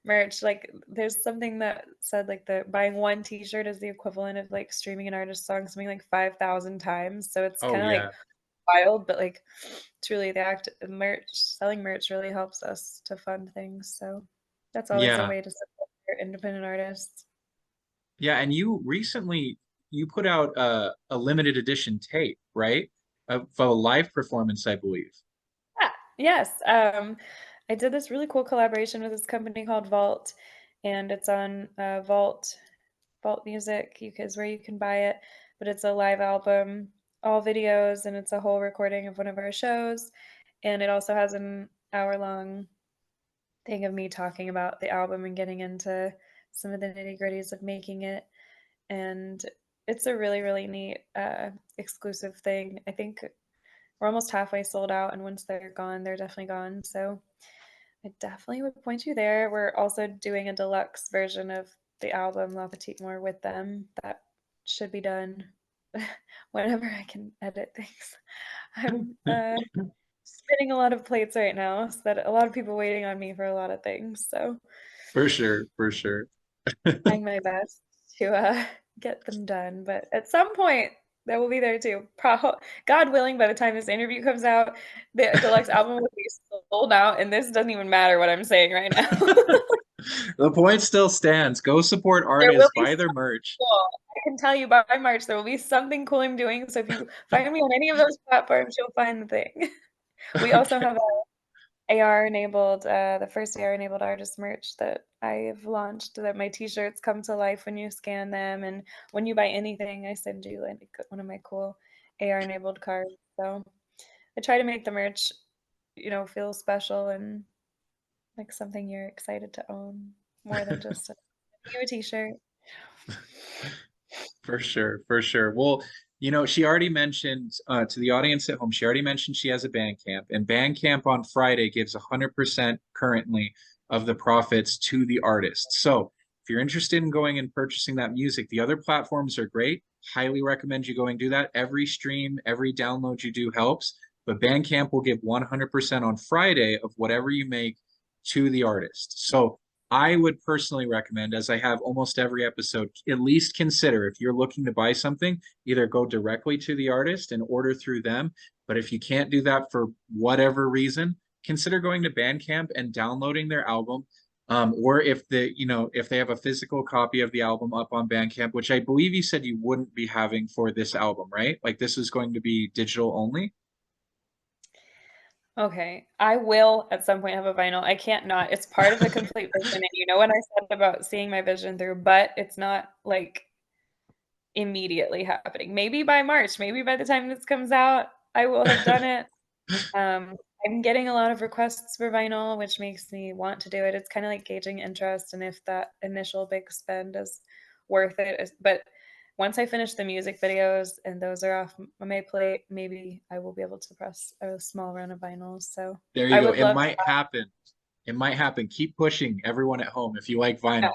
merch, like there's something that said like the buying one t-shirt is the equivalent of like streaming an artist's song something like 5,000 times. So it's oh kind of like yeah. wild, but like truly the act of merch, selling merch really helps us to fund things. So that's always a Yeah. way to support independent artists. Yeah, and you recently you put out a limited edition tape, right? Of a live performance, I believe. Yeah, yes. I did this really cool collaboration with this company called Vault, and it's on Vault Music. Is where you can buy it, but it's a live album, all videos, and it's a whole recording of one of our shows. And it also has an hour-long thing of me talking about the album and getting into some of the nitty-gritties of making it. And it's a really, really neat exclusive thing. I think we're almost halfway sold out, and once they're gone, they're definitely gone. So I definitely would point you there. We're also doing a deluxe version of the album La Petite More with them. That should be done whenever I can edit things. I'm spinning a lot of plates right now, so that a lot of people waiting on me for a lot of things. So For sure, for sure. trying my best to get them done. But at some point, that will be there too. God willing, by the time this interview comes out, the deluxe album will be sold out, and this doesn't even matter what I'm saying right now. The point still stands. Go support There will artists, be buy their something merch. cool. I can tell you by March there will be something cool I'm doing. So if you find me on any of those platforms, you'll find the thing. We also Okay. have AR enabled, the first AR enabled artist merch that I've launched, that my t-shirts come to life when you scan them, and when you buy anything, I send you like one of my cool AR enabled cards. So I try to make the merch, feel special and like something you're excited to own more than just a t-shirt. For sure, for sure. Well, she already mentioned to the audience at home, she already mentioned she has a band camp, and band camp on Friday gives 100% currently of the profits to the artist. So if you're interested in going and purchasing that music, the other platforms are great. Highly recommend you go and do that. Every stream, every download you do helps, but Bandcamp will give 100% on Friday of whatever you make to the artist. So I would personally recommend, as I have almost every episode, at least consider if you're looking to buy something, either go directly to the artist and order through them. But if you can't do that for whatever reason, consider going to Bandcamp and downloading their album. Or if they have a physical copy of the album up on Bandcamp, which I believe you said you wouldn't be having for this album, right? Like this is going to be digital only. Okay, I will at some point have a vinyl. I can't not. It's part of the complete vision. And you know what I said about seeing my vision through, but it's not like immediately happening. Maybe by March, maybe by the time this comes out, I will have done it. I'm getting a lot of requests for vinyl, which makes me want to do it. It's kind of like gauging interest and if that initial big spend is worth it. But once I finish the music videos and those are off my plate, maybe I will be able to press a small run of vinyls. So There you I go. would It love to. might happen. It might happen. Keep pushing everyone at home if you like Yeah.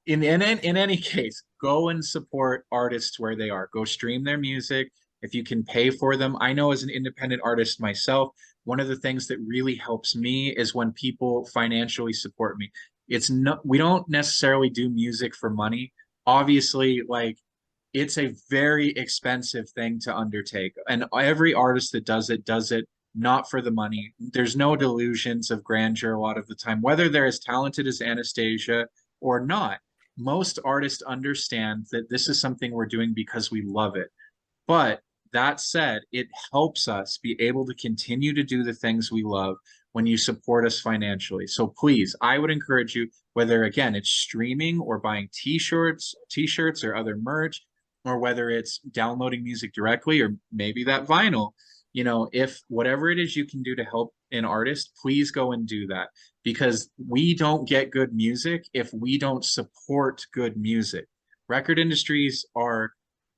vinyl. In any case, go and support artists where they are. Go stream their music if you can pay for them. I know as an independent artist myself, one of the things that really helps me is when people financially support me. It's not we don't necessarily do music for money. Obviously, like it's a very expensive thing to undertake. And every artist that does it not for the money. There's no delusions of grandeur a lot of the time, whether they're as talented as Anastasia or not. Most artists understand that this is something we're doing because we love it. But that said, it helps us be able to continue to do the things we love when you support us financially. So please, I would encourage you, whether again it's streaming or buying t-shirts or other merch, or whether it's downloading music directly or maybe that vinyl, if whatever it is you can do to help an artist, please go and do that because we don't get good music if we don't support good music. Record industries are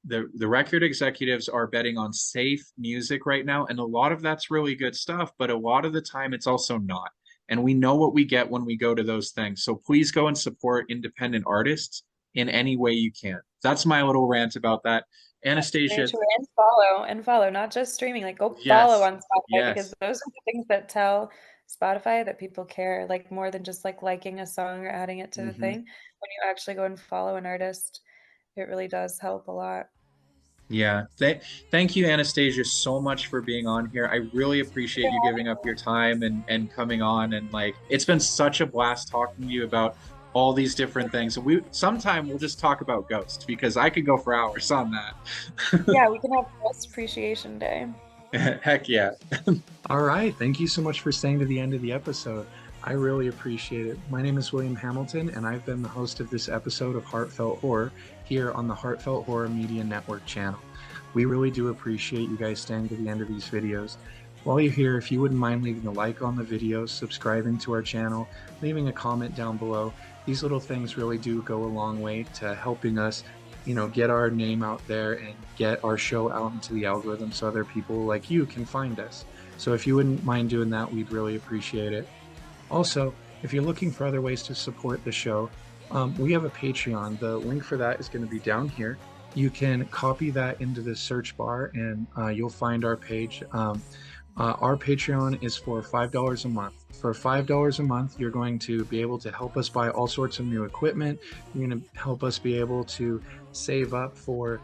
the record executives are betting on safe music right now, and a lot of that's really good stuff, but a lot of the time it's also not. And we know what we get when we go to those things. So please go and support independent artists in any way you can. That's my little rant about that. Very Anastasia, true. And follow, not just streaming. Like go follow yes, on Spotify because yes. those are the things that tell Spotify that people care, like more than just like liking a song or adding it to the thing. Hmm. When you actually go and follow an artist, it really does help a lot. Yeah. Thank you, Anastasia, so much for being on here. I really appreciate you giving up your time and coming on. And like, it's been such a blast talking to you about all these different things. And sometime we'll just talk about ghosts because I could go for hours on that. Yeah, we can have Ghost Appreciation Day. Heck yeah. All right. Thank you so much for staying to the end of the episode. I really appreciate it. My name is William Hamilton, and I've been the host of this episode of Heartfelt Horror here on the Heartfelt Horror Media Network channel. We really do appreciate you guys staying to the end of these videos. While you're here, if you wouldn't mind leaving a like on the video, subscribing to our channel, leaving a comment down below, these little things really do go a long way to helping us, get our name out there and get our show out into the algorithm so other people like you can find us. So if you wouldn't mind doing that, we'd really appreciate it. Also, if you're looking for other ways to support the show, we have a Patreon. The link for that is going to be down here. You can copy that into the search bar and you'll find our page. Our Patreon is for $5 a month. For $5 a month, you're going to be able to help us buy all sorts of new equipment. You're going to help us be able to save up for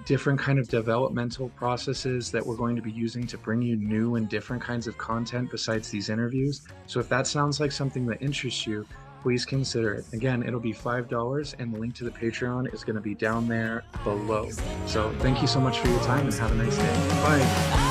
different kind of developmental processes that we're going to be using to bring you new and different kinds of content besides these interviews. So if that sounds like something that interests you, please consider it. Again, it'll be $5 and the link to the Patreon is going to be down there below. So thank you so much for your time and have a nice day. Bye.